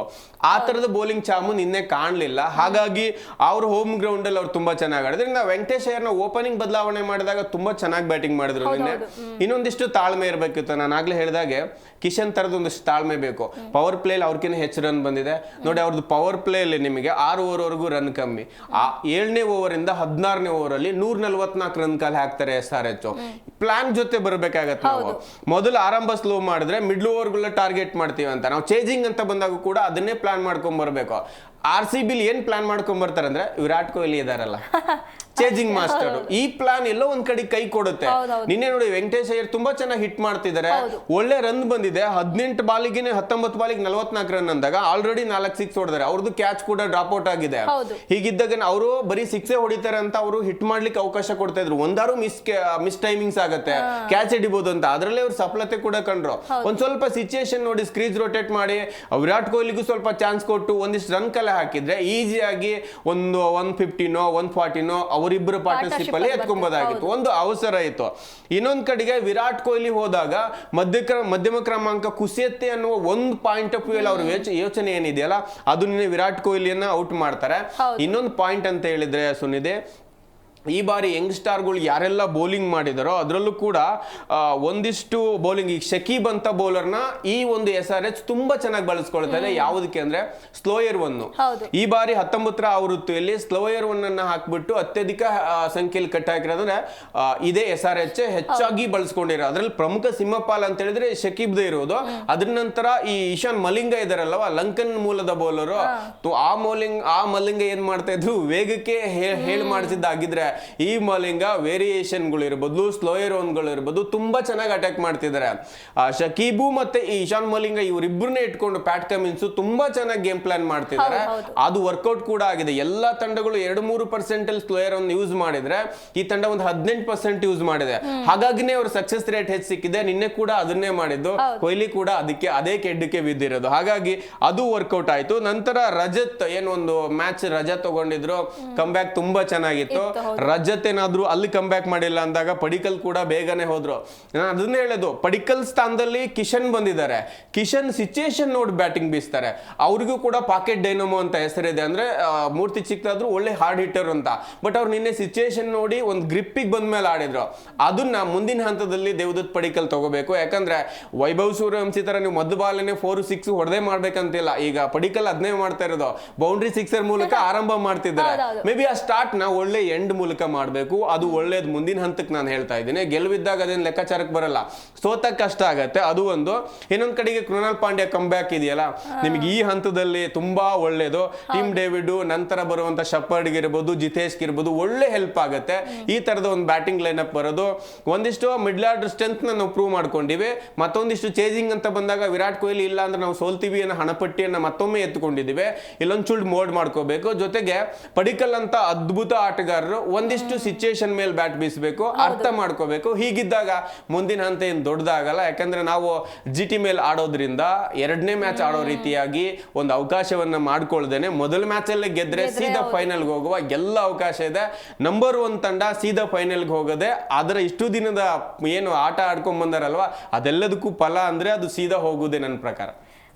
S2: ಆ ತರದ ಬೌಲಿಂಗ್ ಚಾಮು ನಿನ್ನೆ ಕಾಣಲಿಲ್ಲ. ಹಾಗಾಗಿ ಅವ್ರ ಹೋಮ್ ಗ್ರೌಂಡ್ ಅಲ್ಲಿ ಅವ್ರು ತುಂಬಾ ಚೆನ್ನಾಗಿ ಆಡಿದ್ರು. ವೆಂಕಟೇಶ್ ಅಯ್ಯರ್ನ ಓಪನಿಂಗ್ ಬದಲಾವಣೆ ಮಾಡಿದಾಗ ತುಂಬಾ ಚೆನ್ನಾಗಿ ಬ್ಯಾಟಿಂಗ್ ಮಾಡಿದ್ರು ನಿನ್ನೆ. ಇನ್ನೊಂದಿಷ್ಟು ತಾಳ್ಮೆ ಇರಬೇಕಿತ್ತು. ನಾನು ಆಗ್ಲೇ ಹೇಳಿದಾಗೆ ಕಿಶನ್ ತರದ ಒಂದಿಷ್ಟು ತಾಳ್ಮೆ ಬೇಕು. ಪವರ್ ಪ್ಲೇ ಅವ್ರಕಿನ್ನ ಹೆಚ್ಚು ರನ್ ಬಂದಿದೆ ನೋಡಿ. ಅವ್ರದ್ದು ಪವರ್ ಪ್ಲೇ ಅಲ್ಲಿ ನಿಮಗೆ 6 ಓವರ್ ವರೆಗೂ ರನ್ ಕಮ್ಮಿ. ಆ 7ನೇ ಓವರ್ ಇಂದ 16ನೇ ಓವರ್ ಅಲ್ಲಿ 144 ರನ್ ಕಾಲ್ ಹಾಕ್ತಾರೆ SRH. ಪ್ಲಾನ್ ಜೊತೆ ಬರ್ಬೇಕಾಗತ್ತೆ. ನಾವು ಮೊದಲು ಆರಂಭ ಸ್ಲೋ ಮಾಡಿದ್ರೆ ಮಿಡ್ಲ್ ಓವರ್ಗಳ ಟಾರ್ಗೆಟ್ ಮಾಡ್ತೀವಿ ಅಂತ. ನಾವು ಚೇಜಿಂಗ್ ಅಂತ ಬಂದಾಗ ಕೂಡ ಅದನ್ನೇ ಪ್ಲಾನ್ ಮಾಡ್ಕೊಂಡ್ ಬರ್ಬೇಕು. RCB ಏನ್ ಪ್ಲಾನ್ ಮಾಡ್ಕೊಂಡ್ ಬರ್ತಾರೆ ಅಂದ್ರೆ ವಿರಾಟ್ ಕೊಹ್ಲಿ ಇದಾರಲ್ಲ ಚೇಜಿಂಗ್ ಮಾಸ್ಟರ್, ಈ ಪ್ಲಾನ್ ಎಲ್ಲೋ ಒಂದ್ ಕಡೆ ಕೈ ಕೊಡುತ್ತೆ. ನಿನ್ನೆ ನೋಡಿ ವೆಂಕಟೇಶ್ ಅಯ್ಯರ್ ತುಂಬಾ ಚೆನ್ನಾಗಿ ಹಿಟ್ ಮಾಡ್ತಿದ್ದಾರೆ, ಒಳ್ಳೆ ರನ್ ಬಂದಿದೆ. 18 ಬಾಲಿಗೆ 19 ಬಾಲಿಗೆ 44 ರನ್ ಅಂದಾಗ ಆಲ್ರೆಡಿ 4 ಸಿಕ್ಸ್ ಹೊಡೆದಾರೆ. ಅವ್ರದ್ದು ಕ್ಯಾಚ್ ಕೂಡ ಡ್ರಾಪ್ ಔಟ್ ಆಗಿದೆ. ಹೀಗಿದ್ದಾಗ ಅವರು ಬರೀ ಸಿಕ್ಸೇ ಹೊಡಿತಾರೆ ಅಂತ ಅವರು ಹಿಟ್ ಮಾಡ್ಲಿಕ್ಕೆ ಅವಕಾಶ ಕೊಡ್ತಾ ಇದ್ರು. ಒಂದಾರು ಮಿಸ್ ಟೈಮಿಂಗ್ಸ್ ಆಗತ್ತೆ, ಕ್ಯಾಚ್ ಹಿಡಿಬಹುದು ಅಂತ. ಅದ್ರಲ್ಲೇ ಅವ್ರು ಸಫಲತೆ ಕೂಡ ಕಂಡ್ರು. ಒಂದ್ ಸ್ವಲ್ಪ ಸಿಚುಯೇಷನ್ ನೋಡಿ ಸ್ಕ್ರೀಸ್ ರೊಟೇಟ್ ಮಾಡಿ ವಿರಾಟ್ ಕೊಹ್ಲಿಗೂ ಸ್ವಲ್ಪ ಚಾನ್ಸ್ ಕೊಟ್ಟು ಒಂದಿಷ್ಟು ರನ್ ಕಲೆ ಹಾಕಿದ್ರೆ ಈಸಿಯಾಗಿ ಒಂದು 150ನೋ 140ನೋ ಅವರಿಬ್ಬರು ಪಾರ್ಟ್ನರ್ಶಿಪ್ ಅಲ್ಲಿ ಎತ್ಕೊಂಬೋದಾಗಿತ್ತು. ಒಂದು ಅವಸರ ಇತ್ತು. ಇನ್ನೊಂದ್ ಕಡೆಗೆ ವಿರಾಟ್ ಕೊಹ್ಲಿ ಹೋದಾಗ ಮಧ್ಯಮ ಕ್ರಮಾಂಕ ಕುಸಿಯತ್ತೆ ಅನ್ನುವ ಒಂದು ಪಾಯಿಂಟ್ ಆಫ್ ವ್ಯೂ ಅವ್ರ ಯೋಚನೆ ಏನಿದೆಯಲ್ಲ ಅದು ನಿನ್ನೆ ವಿರಾಟ್ ಕೊಹ್ಲಿಯನ್ನ ಔಟ್ ಮಾಡ್ತಾರೆ. ಇನ್ನೊಂದು ಪಾಯಿಂಟ್ ಅಂತ ಹೇಳಿದ್ರೆ ಸುನಿದೆ, ಈ ಬಾರಿ ಯಂಗ್ ಸ್ಟಾರ್ಗಳು ಯಾರೆಲ್ಲ ಬೌಲಿಂಗ್ ಮಾಡಿದಾರೋ ಅದರಲ್ಲೂ ಕೂಡ ಒಂದಿಷ್ಟು ಬೌಲಿಂಗ್, ಈಗ ಶಕೀಬ್ ಅಂತ ಬೌಲರ್ನ ಈ ಒಂದು SRH ತುಂಬಾ ಚೆನ್ನಾಗಿ ಬಳಸ್ಕೊಳ್ತಾರೆ. ಯಾವುದಕ್ಕೆ ಅಂದ್ರೆ ಸ್ಲೋಯರ್ 1. ಈ ಬಾರಿ 19ರ ಆವೃತ್ತಿಯಲ್ಲಿ ಸ್ಲೋಯರ್ 1 ಅನ್ನ ಹಾಕ್ಬಿಟ್ಟು ಅತ್ಯಧಿಕ ಸಂಖ್ಯೆಯಲ್ಲಿ ಕಟ್ ಹಾಕಿರೋದ್ರೆ ಇದೇ SRH ಹೆಚ್ಚಾಗಿ ಬಳಸ್ಕೊಂಡಿರೋ. ಅದ್ರಲ್ಲಿ ಪ್ರಮುಖ ಸಿಂಹಪಾಲ್ ಅಂತ ಹೇಳಿದ್ರೆ ಶಕೀಬ್ದೇ ಇರೋದು. ಅದ್ರ ನಂತರ ಈ ಇಶಾನ್ ಮಲಿಂಗ ಇದಾರಲ್ವ, ಲಂಕನ್ ಮೂಲದ ಬೌಲರು. ಆ ಮಲಿಂಗ ಏನ್ ಮಾಡ್ತಾ ಇದ್ರು, ವೇಗಕ್ಕೆ ಹೇಳಿ ಮಾಡಿಸಿದ್ದಾಗಿದ್ರೆ ಈ ಮಲಿಂಗ ವೇರಿಯೇಷನ್ಗಳು ಇರ್ಬೋದು, ಸ್ಲೋಯರ್ ಒನ್ಗಳು ಇರ್ಬೋದು, ತುಂಬಾ ಚೆನ್ನಾಗಿ ಅಟ್ಯಾಕ್ ಮಾಡ್ತಿದ್ದಾರೆ. ಶಕೀಬು ಮತ್ತೆ ಈ ಇಶಾನ್ ಮಲಿಂಗ ಇವರಿಬ್ಬರನ್ನೇ ಇಟ್ಕೊಂಡು ಪ್ಯಾಟ್ ಕಮಿನ್ಸ್ ತುಂಬಾ ಚೆನ್ನಾಗಿ ಗೇಮ್ ಪ್ಲಾನ್ ಮಾಡ್ತಿದ್ದಾರೆ. ಅದು ವರ್ಕೌಟ್ ಕೂಡ ಆಗಿದೆ. ಎಲ್ಲಾ ತಂಡಗಳು 2-3% ಅಲ್ಲಿ ಸ್ಲೋಯರ್ ಒನ್ ಯೂಸ್ ಮಾಡಿದ್ರೆ ಈ ತಂಡ ಒಂದು 18% ಯೂಸ್ ಮಾಡಿದೆ. ಹಾಗಾಗಿನೇ ಅವ್ರ ಸಕ್ಸಸ್ ರೇಟ್ ಹೆಚ್ಚು ಸಿಕ್ಕಿದೆ. ನಿನ್ನೆ ಕೂಡ ಅದನ್ನೇ ಮಾಡಿದ್ದು. ಕೊಹ್ಲಿ ಕೂಡ ಅದೇ ಕೆಡ್ಡಕ್ಕೆ ಬಿದ್ದಿರೋದು. ಹಾಗಾಗಿ ಅದು ವರ್ಕೌಟ್ ಆಯ್ತು. ನಂತರ ರಜತ್ ಏನೊಂದು ಮ್ಯಾಚ್ ರಜಾ ತಗೊಂಡಿದ್ರು, ಕಮ್ ಬ್ಯಾಕ್ ತುಂಬಾ ಚೆನ್ನಾಗಿತ್ತು. ರಜತ್ ಏನಾದ್ರು ಅಲ್ಲಿ ಕಮ್ ಬ್ಯಾಕ್ ಮಾಡಿಲ್ಲ ಅಂದಾಗ ಪಡಿಕಲ್ ಕೂಡ ಬೇಗನೆ ಹೋದ್ರು. ನಾನು ಅದನ್ನೇ ಹೇಳೋದು, ಪಡಿಕಲ್ ಸ್ಥಾನದಲ್ಲಿ ಕಿಶನ್ ಬಂದಿದ್ದಾರೆ. ಕಿಶನ್ ಸಿಚುಯೇಷನ್ ನೋಡಿ ಬ್ಯಾಟಿಂಗ್ ಬೀಸ್ತಾರೆ. ಅವ್ರಿಗೂ ಕೂಡ ಪಾಕೆಟ್ ಡೈನಮೋ ಅಂತ ಹೆಸರಿದೆ. ಅಂದ್ರೆ ಮೂರ್ತಿ ಚಿಕ್ಕದಾದ್ರು ಒಳ್ಳೆ ಹಾರ್ಡ್ ಹಿಟ್ಟರ್ ಅಂತ. ಬಟ್ ಅವ್ರು ನಿನ್ನೆ ಸಿಚುಯೇಷನ್ ನೋಡಿ ಒಂದು ಗ್ರಿಪ್ಪಿಗೆ ಬಂದ ಮೇಲೆ ಆಡಿದ್ರು. ಅದನ್ನ ಮುಂದಿನ ಹಂತದಲ್ಲಿ ದೇವದತ್ ಪಡಿಕಲ್ ತಗೋಬೇಕು. ಯಾಕಂದ್ರೆ ವೈಭವ್ ಸೂರ್ಯವಂಶಿ ತರ ನೀವು ಮದ್ದು ಬಾಲನೆ 4-6 ಹೊಡೆದೇ ಮಾಡ್ಬೇಕಂತಿಲ್ಲ. ಈಗ ಪಡಿಕಲ್ ಅದನ್ನೇ ಮಾಡ್ತಾ ಇರೋದು, ಬೌಂಡ್ರಿ ಸಿಕ್ಸರ್ ಮೂಲಕ ಆರಂಭ ಮಾಡ್ತಿದ್ದಾರೆ. ಮೇ ಬಿ ಆ ಸ್ಟಾರ್ಟ್ ನ ಒಳ್ಳೆ ಎಂಡ್ ಮೂಲಕ ಮಾಡಬೇಕು. ಅದು ಒಳ್ಳೇದು. ಮುಂದಿನ ಹಂತಕ್ಕೆ ನಾನು ಹೇಳ್ತಾ ಇದ್ದೀನಿ. ಗೆಲುವಿದ್ದಾಗ ಅದೇನು ಲೆಕ್ಕಾಚಾರಕ್ಕೆ ಬರಲ್ಲ, ಸೋತ ಕಷ್ಟ ಆಗತ್ತೆ. ಅದು ಒಂದು. ಇನ್ನೊಂದ್ ಕಡೆಗೆ ಕೃಣಾಲ್ ಪಾಂಡ್ಯ ಕಮ್ ಬ್ಯಾಕ್ ಇದೆಯಲ್ಲ, ನಿಮ್ಗೆ ಈ ಹಂತದಲ್ಲಿ ತುಂಬಾ ಒಳ್ಳೇದು. ಟೀಮ್ ಡೇವಿಡ್ ನಂತರ ಬರುವಂತ ಶಪರ್ಡ್ ಇರ್ಬೋದು, ಜಿತೇಶ್ ಇರ್ಬೋದು, ಒಳ್ಳೆ ಹೆಲ್ಪ್ ಆಗುತ್ತೆ. ಈ ತರದ ಒಂದು ಬ್ಯಾಟಿಂಗ್ ಲೈನ್ ಅಪ್ ಬರೋದು. ಒಂದಿಷ್ಟು ಮಿಡ್ಲ್ ಆರ್ಡರ್ ಸ್ಟ್ರೆಂತ್ ನಾವು ಪ್ರೂವ್ ಮಾಡ್ಕೊಂಡಿವಿ. ಮತ್ತೊಂದಿಷ್ಟು ಚೇಜಿಂಗ್ ಅಂತ ಬಂದಾಗ ವಿರಾಟ್ ಕೊಹ್ಲಿ ಇಲ್ಲ ಅಂದ್ರೆ ನಾವು ಸೋಲ್ತೀವಿ ಅನ್ನೋ ಹಣಪಟ್ಟಿಯನ್ನ ಮತ್ತೊಮ್ಮೆ ಎತ್ತುಕೊಂಡಿದ್ದೀವಿ. ಇಲ್ಲೊಂದು ಚೂಡ್ ಮೋಡ್ ಮಾಡ್ಕೋಬೇಕು. ಜೊತೆಗೆ ಪಡಿಕಲ್ ಅಂತ ಅದ್ಭುತ ಆಟಗಾರರು ಒಂದಿಷ್ಟು ಸಿಚುಯೇಷನ್ ಮೇಲೆ ಬ್ಯಾಟ್ ಬೀಸಬೇಕು, ಅರ್ಥ ಮಾಡ್ಕೋಬೇಕು. ಹೀಗಿದ್ದಾಗ ಮುಂದಿನ ಹಂತ ಏನು ದೊಡ್ಡದಾಗಲ್ಲ. ಯಾಕಂದ್ರೆ ನಾವು GT ಮೇಲೆ ಆಡೋದ್ರಿಂದ 2ನೇ ಮ್ಯಾಚ್ ಆಡೋ ರೀತಿಯಾಗಿ ಒಂದು ಅವಕಾಶವನ್ನ ಮಾಡ್ಕೊಳ್ದೇನೆ ಮೊದಲ ಮ್ಯಾಚ್ ಅಲ್ಲೇ ಗೆದ್ರೆ ಸೀದಾ ಫೈನಲ್ಗೆ ಹೋಗುವ ಎಲ್ಲ ಅವಕಾಶ ಇದೆ. ನಂಬರ್ 1 ತಂಡ ಸೀದಾ ಫೈನಲ್ಗೆ ಹೋಗದೆ ಅದರ ಇಷ್ಟು ದಿನದ ಏನು ಆಟ ಆಡ್ಕೊಂಡ್ ಬಂದಾರಲ್ವಾ ಅದೆಲ್ಲದಕ್ಕೂ ಫಲ ಅಂದ್ರೆ ಅದು ಸೀದಾ ಹೋಗುದೇ ನನ್ನ ಪ್ರಕಾರ.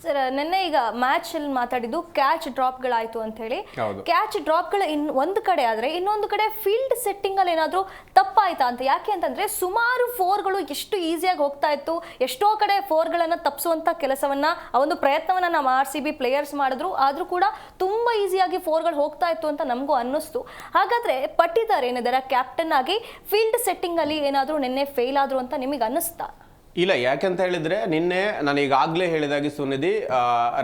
S1: ಸರ್, ನಿನ್ನೆ ಈಗ ಮ್ಯಾಚ್ ಅಲ್ಲಿ ಮಾತಾಡಿದ್ದು ಕ್ಯಾಚ್ ಡ್ರಾಪ್ಗಳಾಯ್ತು ಅಂತ ಹೇಳಿ. ಕ್ಯಾಚ್ ಡ್ರಾಪ್ಗಳು ಒಂದು ಕಡೆ ಆದ್ರೆ ಇನ್ನೊಂದು ಕಡೆ ಫೀಲ್ಡ್ ಸೆಟ್ಟಿಂಗ್ ಅಲ್ಲಿ ಏನಾದ್ರೂ ತಪ್ಪಾಯ್ತಾ ಅಂತ. ಯಾಕೆ ಅಂತಂದ್ರೆ ಸುಮಾರು 4ಗಳು ಎಷ್ಟು ಈಸಿಯಾಗಿ ಹೋಗ್ತಾ ಇತ್ತು. ಎಷ್ಟೋ ಕಡೆ 4ಗಳನ್ನ ತಪ್ಪಿಸುವಂತ ಕೆಲಸವನ್ನ ಆ ಒಂದು ಪ್ರಯತ್ನವನ್ನ ನಮ್ಮ RCB ಪ್ಲೇಯರ್ಸ್ ಮಾಡಿದ್ರು. ಆದ್ರೂ ಕೂಡ ತುಂಬಾ ಈಸಿಯಾಗಿ 4ಗಳು ಹೋಗ್ತಾ ಇತ್ತು ಅಂತ ನಮಗೂ ಅನ್ನಿಸ್ತು. ಹಾಗಾದ್ರೆ ಪಟ್ಟಿದಾರ್ ಏನಿದ್ದಾರೆ ಕ್ಯಾಪ್ಟನ್ ಆಗಿ ಫೀಲ್ಡ್ ಸೆಟ್ಟಿಂಗ್ ಅಲ್ಲಿ ಏನಾದ್ರೂ ನಿನ್ನೆ ಫೇಲ್ ಆದ್ರು ಅಂತ ನಿಮಗೆ ಅನ್ನಿಸ್ತಾ?
S2: ಇಲ್ಲ, ಯಾಕಂತ ಹೇಳಿದ್ರೆ ನಿನ್ನೆ ನಾನು ಈಗಾಗಲೇ ಹೇಳಿದಾಗೆ ಸುನಿಧಿ,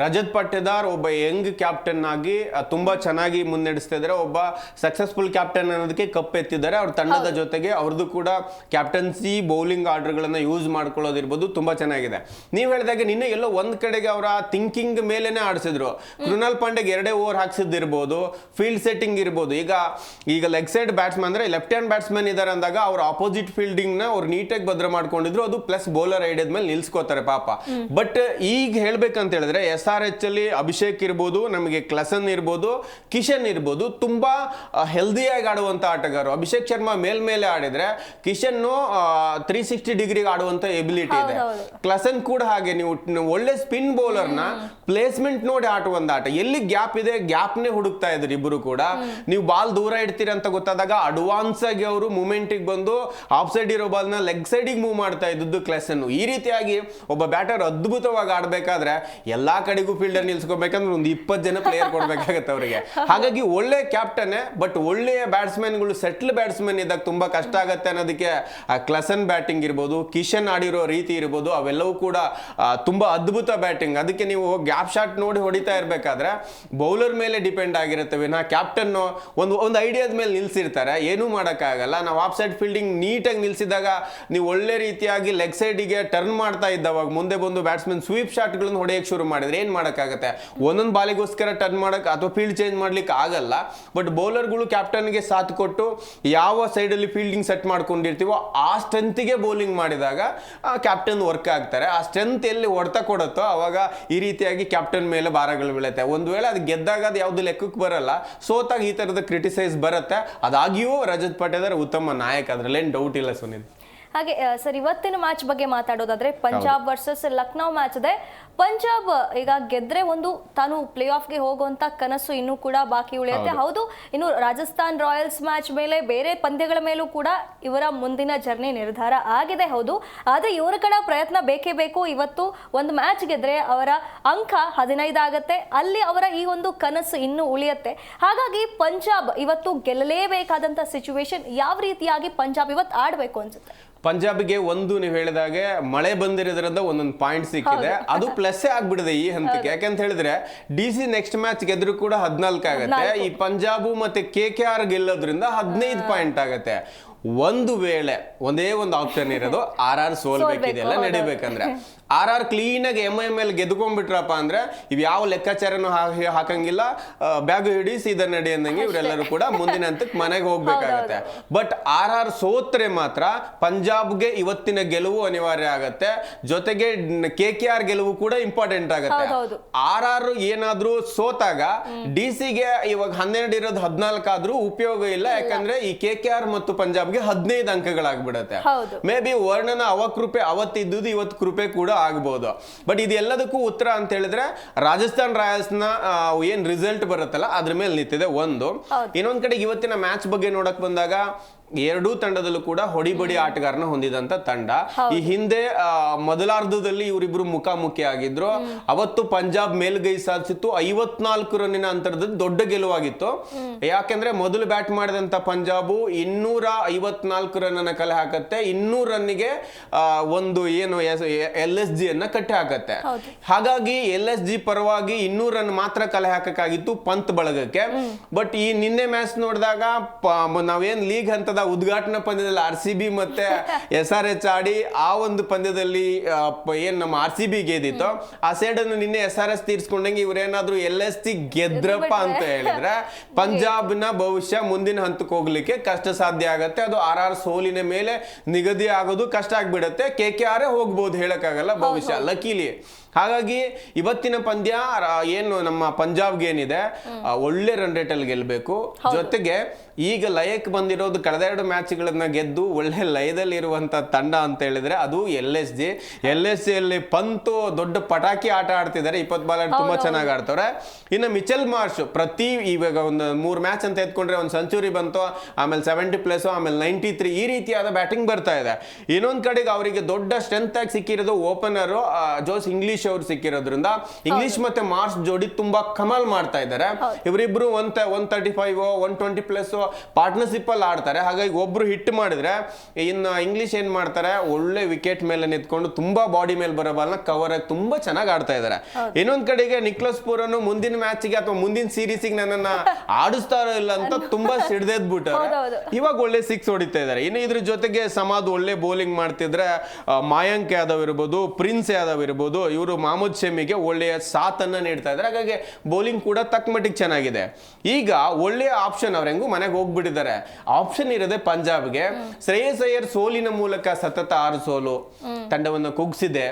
S2: ರಜತ್ ಪಟ್ಟಿದಾರ್ ಒಬ್ಬ ಯಂಗ್ ಕ್ಯಾಪ್ಟನ್ ಆಗಿ ತುಂಬಾ ಚೆನ್ನಾಗಿ ಮುನ್ನಡೆಸ್ತಾ ಇದ್ದಾರೆ. ಒಬ್ಬ ಸಕ್ಸಸ್ಫುಲ್ ಕ್ಯಾಪ್ಟನ್ ಅನ್ನೋದಕ್ಕೆ ಕಪ್ ಎತ್ತಿದ್ದಾರೆ. ಅವ್ರ ತಂಡದ ಜೊತೆಗೆ ಅವ್ರದ್ದು ಕೂಡ ಕ್ಯಾಪ್ಟನ್ಸಿ ಬೌಲಿಂಗ್ ಆರ್ಡರ್ಗಳನ್ನ ಯೂಸ್ ಮಾಡ್ಕೊಳ್ಳೋದಿರ್ಬೋದು, ತುಂಬಾ ಚೆನ್ನಾಗಿದೆ. ನೀವು ಹೇಳಿದಾಗೆ ನಿನ್ನೆ ಎಲ್ಲೋ ಒಂದ್ ಕಡೆಗೆ ಅವರ ಥಿಂಕಿಂಗ್ ಮೇಲೆನೆ ಆಡಿಸಿದ್ರು. ಕೃಣಾಲ್ ಪಾಂಡ್ಯಗೆ 2 ಓವರ್ ಹಾಕ್ಸಿದ್ದಿರ್ಬೋದು, ಫೀಲ್ಡ್ ಸೆಟ್ಟಿಂಗ್ ಇರ್ಬೋದು. ಈಗ ಲೆಗ್ ಸೈಡ್ ಬ್ಯಾಟ್ಸ್ಮನ್ ಅಂದ್ರೆ ಲೆಫ್ಟ್ ಹ್ಯಾಂಡ್ ಬ್ಯಾಟ್ಸ್ಮನ್ ಇದಾರೆ ಅಂದಾಗ ಅವ್ರ ಆಪೋಸಿಟ್ ಫೀಲ್ಡಿಂಗ್ ನ ಅವ್ರು ನೀಟಾಗಿ ಭದ್ರ ಮಾಡ್ಕೊಂಡಿದ್ರು. ಅದು ಪ್ಲಸ್ ಬೌಲರ್ ಐಡಿಯಾದ ಮೇಲೆ ನಿಲ್ಸ್ಕೋತಾರೆ ಪಾಪ. ಬಟ್ ಈಗ ಹೇಳ್ಬೇಕಂತ ಹೇಳಿದ್ರೆ SRH ಅಲ್ಲಿ ಅಭಿಷೇಕ್ ಇರ್ಬೋದು, ನಮಗೆ ಕ್ಲಸನ್ ಇರ್ಬೋದು, ಕಿಶನ್ ಇರ್ಬೋದು, ತುಂಬಾ ಹೆಲ್ದಿಯಾಗಿ ಆಡುವಂತ ಆಟಗಾರರು. ಅಭಿಷೇಕ್ ಶರ್ಮಾ ಮೇಲ್ಮೇಲೆ ಆಡಿದ್ರೆ ಕಿಶನ್ 360 ಡಿಗ್ರಿಗೆ ಆಡುವಂತ ಎಬಿಲಿಟಿ ಇದೆ. ಕ್ಲಸನ್ ಕೂಡ ಹಾಗೆ. ನೀವು ಒಳ್ಳೆ ಸ್ಪಿನ್ ಬೌಲರ್ ನ ಪ್ಲೇಸ್ಮೆಂಟ್ ನೋಡಿ ಆಟುವಂತ ಆಟ. ಎಲ್ಲಿ ಗ್ಯಾಪ್ ಇದೆ ಗ್ಯಾಪ್ನೇ ಹುಡುಕ್ತಾ ಇದ್ರು ಇಬ್ರು ಕೂಡ. ನೀವು ಬಾಲ್ ದೂರ ಇಡ್ತೀರಿ ಅಂತ ಗೊತ್ತಾದಾಗ ಅಡ್ವಾನ್ಸ್ ಆಗಿ ಅವರು ಮೂವ್ಮೆಂಟ್ ಬಂದು ಆಫ್ ಸೈಡ್ ಇರೋ ಬಾಲ್ ನ ಲೆಗ್ ಸೈಡ್ ಮೂವ್ ಮಾಡ್ತಾ ಇದ್ದು ಕ್ಲಸನ್. ಆ್ಯಂಡರ್ಸನ್ ಈ ರೀತಿಯಾಗಿ ಒಬ್ಬ ಬ್ಯಾಟರ್ ಅದ್ಭುತವಾಗಿ ಆಡಬೇಕಾದ್ರೆ ಎಲ್ಲಾ ಕಡೆಗೂ ಫೀಲ್ಡರ್ ನಿಲ್ಸ್ಕೋಬೇಕಂದ್ರೆ ಒಂದು 20 ಜನ ಪ್ಲೇಯರ್ ಕೊಡ್ಬೇಕಾಗತ್ತೆ ಅವರಿಗೆ. ಹಾಗಾಗಿ ಒಳ್ಳೆ ಕ್ಯಾಪ್ಟನ್, ಬಟ್ ಒಳ್ಳೆಯ ಬ್ಯಾಟ್ಸ್ಮನ್ಗಳು ಸೆಟ್ಲ್ ಬ್ಯಾಟ್ಸ್ಮನ್ ಇದ್ದಾಗ ತುಂಬಾ ಕಷ್ಟ ಆಗತ್ತೆ ಅನ್ನೋದಕ್ಕೆ ಕ್ಲಸನ್ ಬ್ಯಾಟಿಂಗ್ ಇರ್ಬೋದು, ಕಿಶನ್ ಆಡಿರೋ ರೀತಿ ಇರ್ಬೋದು, ಅವೆಲ್ಲವೂ ಕೂಡ ತುಂಬಾ ಅದ್ಭುತ ಬ್ಯಾಟಿಂಗ್. ಅದಕ್ಕೆ ನೀವು ಗ್ಯಾಪ್ ಶಾಟ್ ನೋಡಿ ಹೊಡಿತಾ ಇರ್ಬೇಕಾದ್ರೆ ಬೌಲರ್ ಮೇಲೆ ಡಿಪೆಂಡ್ ಆಗಿರುತ್ತೆ ವಿನಃ ಕ್ಯಾಪ್ಟನ್ ಒಂದು ಐಡಿಯಾದ ಮೇಲೆ ನಿಲ್ಸಿರ್ತಾರೆ, ಏನೂ ಮಾಡೋಕ್ಕಾಗಲ್ಲ. ನಾವು ಆಫ್ ಸೈಡ್ ಫೀಲ್ಡಿಂಗ್ ನೀಟಾಗಿ ನಿಲ್ಸಿದಾಗ ನೀವು ಒಳ್ಳೆ ರೀತಿಯಾಗಿ ಲೆಗ್ ಸೈಡಿಗೆ ಟರ್ನ್ ಮಾಡ್ತಾ ಇದ್ದವಾಗ ಮುಂದೆ ಬಂದು ಬ್ಯಾಟ್ಸ್ಮನ್ ಸ್ವೀಪ್ ಶಾಟ್ಗಳನ್ನು ಹೊಡೆಯಕ್ಕೆ ಶುರು ಮಾಡಿದ್ರೆ ಏನು ಮಾಡೋಕ್ಕಾಗತ್ತೆ? ಒಂದೊಂದು ಬಾಲಿಗೋಸ್ಕರ ಟರ್ನ್ ಮಾಡಕ್ಕೆ ಅಥವಾ ಫೀಲ್ಡ್ ಚೇಂಜ್ ಮಾಡ್ಲಿಕ್ಕೆ ಆಗಲ್ಲ. ಬಟ್ ಬೌಲರ್ಗಳು ಕ್ಯಾಪ್ಟನ್ಗೆ ಸಾಥ್ ಕೊಟ್ಟು ಯಾವ ಸೈಡಲ್ಲಿ ಫೀಲ್ಡಿಂಗ್ ಸೆಟ್ ಮಾಡ್ಕೊಂಡಿರ್ತೀವೋ ಆ ಸ್ಟ್ರೆಂತ್ಗೆ ಬೌಲಿಂಗ್ ಮಾಡಿದಾಗ ಕ್ಯಾಪ್ಟನ್ ವರ್ಕ್ ಆಗ್ತಾರೆ. ಆ ಸ್ಟ್ರೆಂತ್ ಎಲ್ಲಿ ಹೊಡ್ತಾ ಕೊಡುತ್ತೋ ಅವಾಗ ಈ ರೀತಿಯಾಗಿ ಕ್ಯಾಪ್ಟನ್ ಮೇಲೆ ಭಾರಗಳು ಬೀಳುತ್ತೆ. ಒಂದು ವೇಳೆ ಅದು ಗೆದ್ದಾಗ ಅದು ಯಾವ್ದು ಲೆಕ್ಕಕ್ಕೆ ಬರಲ್ಲ, ಸೋತಾಗ ಈ ತರದ ಕ್ರಿಟಿಸೈಸ್ ಬರುತ್ತೆ. ಅದಾಗಿಯೂ ರಜತ್ ಪಾಟೇಕರ್ ಉತ್ತಮ ನಾಯಕ, ಅದ್ರಲ್ಲೇನು ಡೌಟ್ ಇಲ್ಲ ಸುನಿಲ್.
S1: ಹಾಗೆ ಸರ್, ಇವತ್ತಿನ ಮ್ಯಾಚ್ ಬಗ್ಗೆ ಮಾತಾಡೋದಾದ್ರೆ ಪಂಜಾಬ್ ವರ್ಸಸ್ ಲಕ್ನೋ ಮ್ಯಾಚ್ ಇದೆ. ಪಂಜಾಬ್ ಈಗ ಗೆದ್ರೆ ಒಂದು ತಾನು ಪ್ಲೇ ಆಫ್ಗೆ ಹೋಗುವಂತ ಕನಸು ಇನ್ನೂ ಕೂಡ ಬಾಕಿ ಉಳಿಯುತ್ತೆ. ಹೌದು, ಇನ್ನು ರಾಜಸ್ಥಾನ್ ರಾಯಲ್ಸ್ ಮ್ಯಾಚ್ ಮೇಲೆ ಬೇರೆ ಪಂದ್ಯಗಳ ಮೇಲೂ ಕೂಡ ಇವರ ಮುಂದಿನ ಜರ್ನಿ ನಿರ್ಧಾರ ಆಗಿದೆ. ಹೌದು, ಆದ್ರೆ ಇವರ ಕಡೆ ಪ್ರಯತ್ನ ಬೇಕೇ ಬೇಕು. ಇವತ್ತು ಒಂದು ಮ್ಯಾಚ್ ಗೆದ್ರೆ ಅವರ ಅಂಕ 15 ಆಗತ್ತೆ, ಅಲ್ಲಿ ಅವರ ಈ ಒಂದು ಕನಸು ಇನ್ನೂ ಉಳಿಯುತ್ತೆ. ಹಾಗಾಗಿ ಪಂಜಾಬ್ ಇವತ್ತು ಗೆಲ್ಲಲೇಬೇಕಾದಂತ ಸಿಚುವೇಶನ್. ಯಾವ ರೀತಿಯಾಗಿ ಪಂಜಾಬ್ ಇವತ್ತು ಆಡಬೇಕು ಅನ್ಸುತ್ತೆ?
S2: ಪಂಜಾಬ್ಗೆ ಒಂದು ನೀವು ಹೇಳಿದಾಗೆ ಮಳೆ ಬಂದಿರೋದ್ರಿಂದ ಒಂದೊಂದು ಪಾಯಿಂಟ್ ಸಿಕ್ಕಿದೆ, ಅದು ಪ್ಲಸ್ ಆಗ್ಬಿಡಿದೆ ಈ ಹಂತಕ್ಕೆ. ಯಾಕಂತ ಹೇಳಿದ್ರೆ DC ನೆಕ್ಸ್ಟ್ ಮ್ಯಾಚ್ ಗೆದ್ರು ಕೂಡ 14 ಆಗತ್ತೆ. ಈ ಪಂಜಾಬು ಮತ್ತೆ KKR ಗೆಲ್ಲೋದ್ರಿಂದ 15 ಪಾಯಿಂಟ್ ಆಗತ್ತೆ. ಒಂದು ವೇಳೆ ಒಂದೇ ಒಂದು ಆಪ್ಷನ್ ಇರೋದು RR ಸೋಲ್ಬೇಕಿದೆಲ್ಲ ನಡಿಬೇಕಂದ್ರೆ RR ಕ್ಲೀನಾಗಿ MIML ಗೆದ್ಕೊಂಡ್ಬಿಟ್ರಪ್ಪ ಅಂದ್ರೆ ಇವ್ ಯಾವ ಲೆಕ್ಕಾಚಾರನು ಹಾಕಂಗಿಲ್ಲ, ಬ್ಯಾಗ್ ಹಿಡಿ ಸೀದಾ ನಡಿ ಅಂದಂಗೆ ಇವರೆಲ್ಲರೂ ಕೂಡ ಮುಂದಿನ ಹಂತಕ್ಕೆ ಮನೆಗೆ ಹೋಗ್ಬೇಕಾಗತ್ತೆ. ಬಟ್ RR ಸೋತ್ರೆ ಮಾತ್ರ ಪಂಜಾಬ್ಗೆ ಇವತ್ತಿನ ಗೆಲುವು ಅನಿವಾರ್ಯ ಆಗತ್ತೆ, ಜೊತೆಗೆ KKR ಗೆಲುವು ಕೂಡ ಇಂಪಾರ್ಟೆಂಟ್ ಆಗತ್ತೆ. RR ಏನಾದ್ರೂ ಸೋತಾಗ DCಗೆ ಇವಾಗ 12 ಇರೋದು 14 ಆದ್ರೂ ಉಪಯೋಗ ಇಲ್ಲ, ಯಾಕಂದ್ರೆ ಈ KKR ಮತ್ತು ಪಂಜಾಬ್ಗೆ 15 ಅಂಕಗಳಾಗ್ಬಿಡತ್ತೆ. ಮೇ ಬಿ ವರ್ಣನ ಅವಕೃಪೆ ಅವತ್ತಿದ್ದು ಇವತ್ತು ಕೃಪೆ ಕೂಡ ಆಗ್ಬಹುದು. ಬಟ್ ಇದೆಲ್ಲದಕ್ಕೂ ಉತ್ತರ ಅಂತ ಹೇಳಿದ್ರೆ ರಾಜಸ್ಥಾನ್ ರಾಯಲ್ಸ್ ನ ಏನ್ ರಿಸಲ್ಟ್ ಬರುತ್ತಲ್ಲ ಅದ್ರ ಮೇಲೆ ನಿಂತಿದೆ ಒಂದು. ಇನ್ನೊಂದ್ ಕಡೆ ಇವತ್ತಿನ ಮ್ಯಾಚ್ ಬಗ್ಗೆ ನೋಡಕ್ ಬಂದಾಗ ಎರಡೂ ತಂಡದಲ್ಲೂ ಕೂಡ ಹೊಡಿಬಡಿ ಆಟಗಾರನ ಹೊಂದಿದಂತ ತಂಡ. ಈ ಹಿಂದೆ ಮೊದಲಾರ್ಧದಲ್ಲಿ ಇವರಿಬ್ರು ಮುಖಾಮುಖಿ ಆಗಿದ್ರು. ಅವತ್ತು ಪಂಜಾಬ್ ಮೇಲ್ಗೈ ಸಾಧಿಸಿತ್ತು, 54 ರನ್ನಿನ ಅಂತರದಲ್ಲಿ ದೊಡ್ಡ ಗೆಲುವಾಗಿತ್ತು. ಯಾಕೆಂದ್ರೆ ಮೊದಲು ಬ್ಯಾಟ್ ಮಾಡಿದಂತ ಪಂಜಾಬು 254 ರನ್ ಕಲೆ ಹಾಕತ್ತೆ, 200 ರನ್ನಿಗೆ ಒಂದು ಏನು LSG ಅನ್ನ ಕಟ್ಟಿ ಹಾಕತ್ತೆ. ಹಾಗಾಗಿ LSG ಪರವಾಗಿ 200 ರನ್ ಮಾತ್ರ ಕಲೆ ಹಾಕಕ್ಕಾಗಿತ್ತು ಪಂತ್ ಬಳಗಕ್ಕೆ. ಬಟ್ ಈ ನಿನ್ನೆ ಮ್ಯಾಚ್ ನೋಡಿದಾಗ ನಾವೇನ್ ಲೀಗ್ ಹಂತದ ಉದ್ಘಾಟನಾ ಪಂದ್ಯದಲ್ಲಿ RCB ಮತ್ತೆ SRH ಆಡಿ ಆ ಒಂದು ಪಂದ್ಯದಲ್ಲಿ ಏನ್ ನಮ್ಮ RCB ಗೆದ್ದಿತ್ತು, ಆ ಸೈಡ್ ಅನ್ನು ನಿನ್ನೆ SRH ತೀರ್ಸ್ಕೊಂಡಂಗೆ ಇವ್ರೇನಾದ್ರೂ LSG ಗೆದ್ರಪ್ಪ ಅಂತ ಹೇಳಿದ್ರೆ ಪಂಜಾಬ್ ನ ಭವಿಷ್ಯ ಮುಂದಿನ ಹಂತಕ್ಕೆ ಹೋಗ್ಲಿಕ್ಕೆ ಕಷ್ಟ ಸಾಧ್ಯ ಆಗತ್ತೆ. ಅದು RR ಸೋಲಿನ ಮೇಲೆ ನಿಗದಿ ಆಗೋದು ಕಷ್ಟ ಆಗ್ಬಿಡತ್ತೆ. KKR ಹೋಗ್ಬೋದು, ಹೇಳಕ್ಕಾಗಲ್ಲ ಭವಿಷ್ಯ ಲಕೀಲಿ. ಹಾಗಾಗಿ ಇವತ್ತಿನ ಪಂದ್ಯ ಏನು ನಮ್ಮ ಪಂಜಾಬ್ಗೆ ಏನಿದೆ ಒಳ್ಳೆ ರನ್ ರೇಟ್ ಅಲ್ಲಿ ಗೆಲ್ಬೇಕು. ಜೊತೆಗೆ ಈಗ ಲಯಕ್ಕೆ ಬಂದಿರೋದು ಕಳೆದ 2 ಮ್ಯಾಚ್ಗಳನ್ನ ಗೆದ್ದು ಒಳ್ಳೆ ಲಯದಲ್ಲಿ ಇರುವಂತ ತಂಡ ಅಂತ ಹೇಳಿದ್ರೆ ಅದು LSG. LSG ಅಲ್ಲಿ ಪಂತು ದೊಡ್ಡ ಪಟಾಕಿ ಆಟ ಆಡ್ತಿದ್ದಾರೆ, 20 ಬಾಲ್ ತುಂಬಾ ಚೆನ್ನಾಗಿ ಆಡ್ತವ್ರೆ. ಇನ್ನು ಮಿಚೆಲ್ ಮಾರ್ಷ್ ಇವಾಗ ಒಂದು 3 ಮ್ಯಾಚ್ ಅಂತ ಎತ್ಕೊಂಡ್ರೆ ಒಂದು ಸೆಂಚುರಿ ಬಂತು, ಆಮೇಲೆ 70+, ಆಮೇಲೆ 93, ಈ ರೀತಿಯಾದ ಬ್ಯಾಟಿಂಗ್ ಬರ್ತಾ ಇದೆ. ಇನ್ನೊಂದ್ ಕಡೆಗೆ ಅವರಿಗೆ ದೊಡ್ಡ ಸ್ಟ್ರೆಂತ್ ಆಗಿ ಸಿಕ್ಕಿರೋದು ಓಪನರ್ ಜೋಸ್ ಇಂಗ್ಲಿಷ್ ಅವರು ಸಿಕ್ಕಿರೋದ್ರಿಂದ ಇಂಗ್ಲಿಷ್ ಮತ್ತೆ ಮಾರ್ಷ್ ಜೋಡಿ ತುಂಬಾ ಕಮಾಲ್ ಮಾಡ್ತಾ ಇದ್ದಾರೆ. ಇವರಿಬ್ರು 135 120+ ಪಾರ್ಟ್ನರ್ಶಿಪ್ ಅಲ್ಲಿ ಆಡ್ತಾರೆ. ಹಾಗಾಗಿ ಒಬ್ರು ಹಿಟ್ ಮಾಡಿದ್ರೆ ಇನ್ನು ಇಂಗ್ಲಿಷ್ ಏನ್ ಮಾಡ್ತಾರೆ, ಒಳ್ಳೆ ವಿಕೆಟ್ ಮೇಲೆ ನಿಂತ್ಕೊಂಡು ತುಂಬಾ ಬಾಡಿ ಮೇಲೆ ಬರೋ ಬಾಲ್ನ ಕವರ್ ಆಗಿ ತುಂಬಾ ಚೆನ್ನಾಗಿ ಆಡ್ತಾ ಇದ್ದಾರೆ. ಇನ್ನೊಂದ್ ಕಡೆಗೆ ನಿಕ್ಲಸ್ ಪೂರನ್ ಮುಂದಿನ ಮ್ಯಾಚ್ಗೆ ಅಥವಾ ಮುಂದಿನ ಸೀರೀಸ್ಗೆ ನನ್ನನ್ನ ಆಡಿಸ್ತಾರೋ ಇಲ್ಲ ಅಂತ ತುಂಬಾ ಸಿಡ್ದೆದ್ಬಿಟ್ಟಾರೆ. ಇವಾಗ ಒಳ್ಳೆ 6 ಹೊಡಿತಾ ಇದ್ದಾರೆ. ಇನ್ನು ಇದ್ರ ಜೊತೆಗೆ ಸಮಾದ್ ಒಳ್ಳೆ ಬೌಲಿಂಗ್ ಮಾಡ್ತಿದ್ರೆ ಮಾಯಾಂಕ್ ಯಾದವ್ ಇರ್ಬೋದು, ಪ್ರಿನ್ಸ್ ಯಾದವ್ ಇರ್ಬೋದು, ಇವರು ಮಹಮ್ಮದ್ ಶಮಿಗೆ ಒಳ್ಳೆಯ ಸಾಥನ್ನ ನೀಡ್ತಾ ಇದ್ದಾರೆ. ಹಾಗಾಗಿ ಬೌಲಿಂಗ್ ಕೂಡ ತಕ್ಕ ಮಟ್ಟಿಗೆ ಚೆನ್ನಾಗಿದೆ. ಈಗ ಒಳ್ಳೆಯ ಆಪ್ಷನ್ ಅವ್ರ ಹೆಂಗು ಮನೆಗೆ ಹೋಗ್ಬಿಟ್ಟಿದ್ದಾರೆ. ಆಪ್ಷನ್ ಇರೋದೇ ಪಂಜಾಬ್ಗೆ. ಶ್ರೇಯಸ್ ಅಯ್ಯರ್ ಸೋಲಿನ ಮೂಲಕ ಸತತ 6 ಸೋಲು ತಂಡವನ್ನು ಕುಗ್ಸಿದೆ.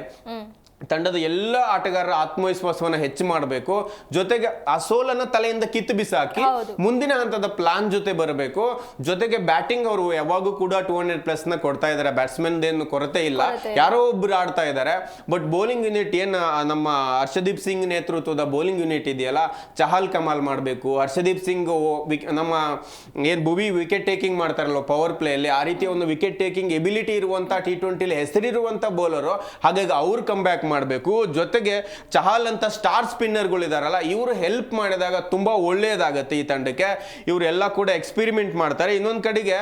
S2: ತಂಡದ ಎಲ್ಲ ಆಟಗಾರರ ಆತ್ಮವಿಶ್ವಾಸವನ್ನ ಹೆಚ್ಚು ಮಾಡಬೇಕು, ಜೊತೆಗೆ ಆ ಸೋಲನ್ನ ತಲೆಯಿಂದ ಕಿತ್ತು ಬಿಸಾಕಿ ಮುಂದಿನ ಹಂತದ ಪ್ಲಾನ್ ಜೊತೆ ಬರಬೇಕು. ಜೊತೆಗೆ ಬ್ಯಾಟಿಂಗ್ ಅವರು ಯಾವಾಗೂ ಕೂಡ 200+ ನ ಕೊಡ್ತಾ ಇದ್ದಾರೆ, ಬ್ಯಾಟ್ಸ್ಮನ್ ಏನು ಕೊರತೆ ಇಲ್ಲ, ಯಾರೋ ಒಬ್ರು ಆಡ್ತಾ ಇದ್ದಾರೆ. ಬಟ್ ಬೌಲಿಂಗ್ ಯೂನಿಟ್ ಏನ್ ನಮ್ಮ ಹರ್ಷದೀಪ್ ಸಿಂಗ್ ನೇತೃತ್ವದ ಬೌಲಿಂಗ್ ಯೂನಿಟ್ ಇದೆಯಲ್ಲ, ಚಹಲ್ ಕಮಾಲ್ ಮಾಡಬೇಕು. ಹರ್ಷದೀಪ್ ಸಿಂಗ್ ನಮ್ಮ ಏನ್ ಭುವಿ ವಿಕೆಟ್ ಟೇಕಿಂಗ್ ಮಾಡ್ತಾರಲ್ಲ ಪವರ್ ಪ್ಲೇ ಅಲ್ಲಿ, ಆ ರೀತಿಯ ಒಂದು ವಿಕೆಟ್ ಟೇಕಿಂಗ್ ಎಬಿಲಿಟಿ ಇರುವಂತ T20 ಹೆಸರಿರುವಂತ ಬೌಲರು, ಹಾಗಾಗಿ ಅವ್ರು ಕಮ್ ಬ್ಯಾಕ್ ಮಾಡಬೇಕು. ಜೊತೆಗೆ ಚಹಲ್ ಅಂತ ಸ್ಟಾರ್ ಸ್ಪಿನ್ನರ್ಗಳು ಇದಾರಲ್ಲ, ಇವರು ಹೆಲ್ಪ್ ಮಾಡಿದಾಗ ತುಂಬಾ ಒಳ್ಳೇದಾಗತ್ತೆ ಈ ತಂಡಕ್ಕೆ. ಇವರೆಲ್ಲ ಕೂಡ ಎಕ್ಸ್ಪೆರಿಮೆಂಟ್ ಮಾಡ್ತಾರೆ. ಇನ್ನೊಂದ್ ಕಡೆಗೆ